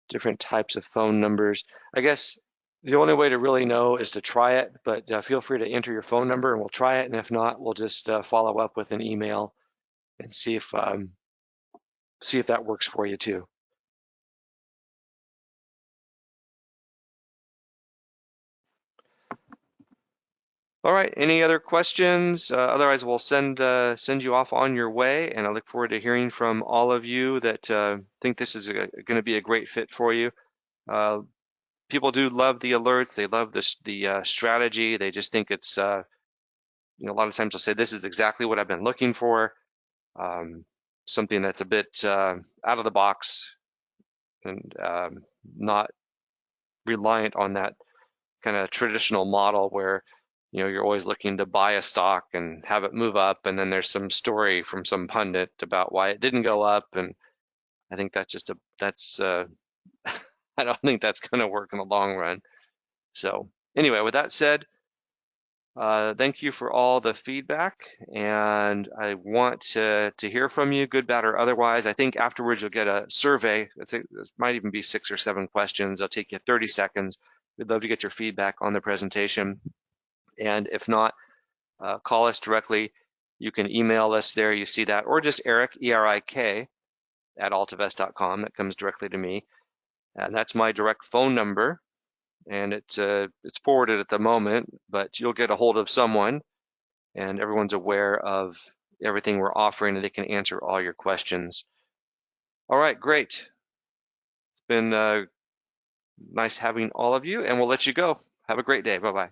different types of phone numbers. I guess the only way to really know is to try it, but feel free to enter your phone number and we'll try it. And if not, we'll just follow up with an email and see if that works for you too. All right, any other questions? Otherwise, we'll send you off on your way, and I look forward to hearing from all of you that think this is going to be a great fit for you. People do love the alerts. They love the strategy. They just think it's a lot of times they'll say this is exactly what I've been looking for. Something that's a bit out of the box and not reliant on that kind of traditional model where you're always looking to buy a stock and have it move up, and then there's some story from some pundit about why it didn't go up, and I think that's I don't think that's going to work in the long run. So anyway, with that said, thank you for all the feedback, and I want to hear from you, good, bad, or otherwise. I think afterwards you'll get a survey. I think this might even be 6 or 7 questions. It'll take you 30 seconds. We'd love to get your feedback on the presentation. And if not, call us directly. You can email us there, you see that, or just Erik, E-R-I-K, at altivest.com. That comes directly to me. And that's my direct phone number. And it's forwarded at the moment, but you'll get a hold of someone, and everyone's aware of everything we're offering, and they can answer all your questions. All right, great. It's been nice having all of you, and we'll let you go. Have a great day. Bye-bye.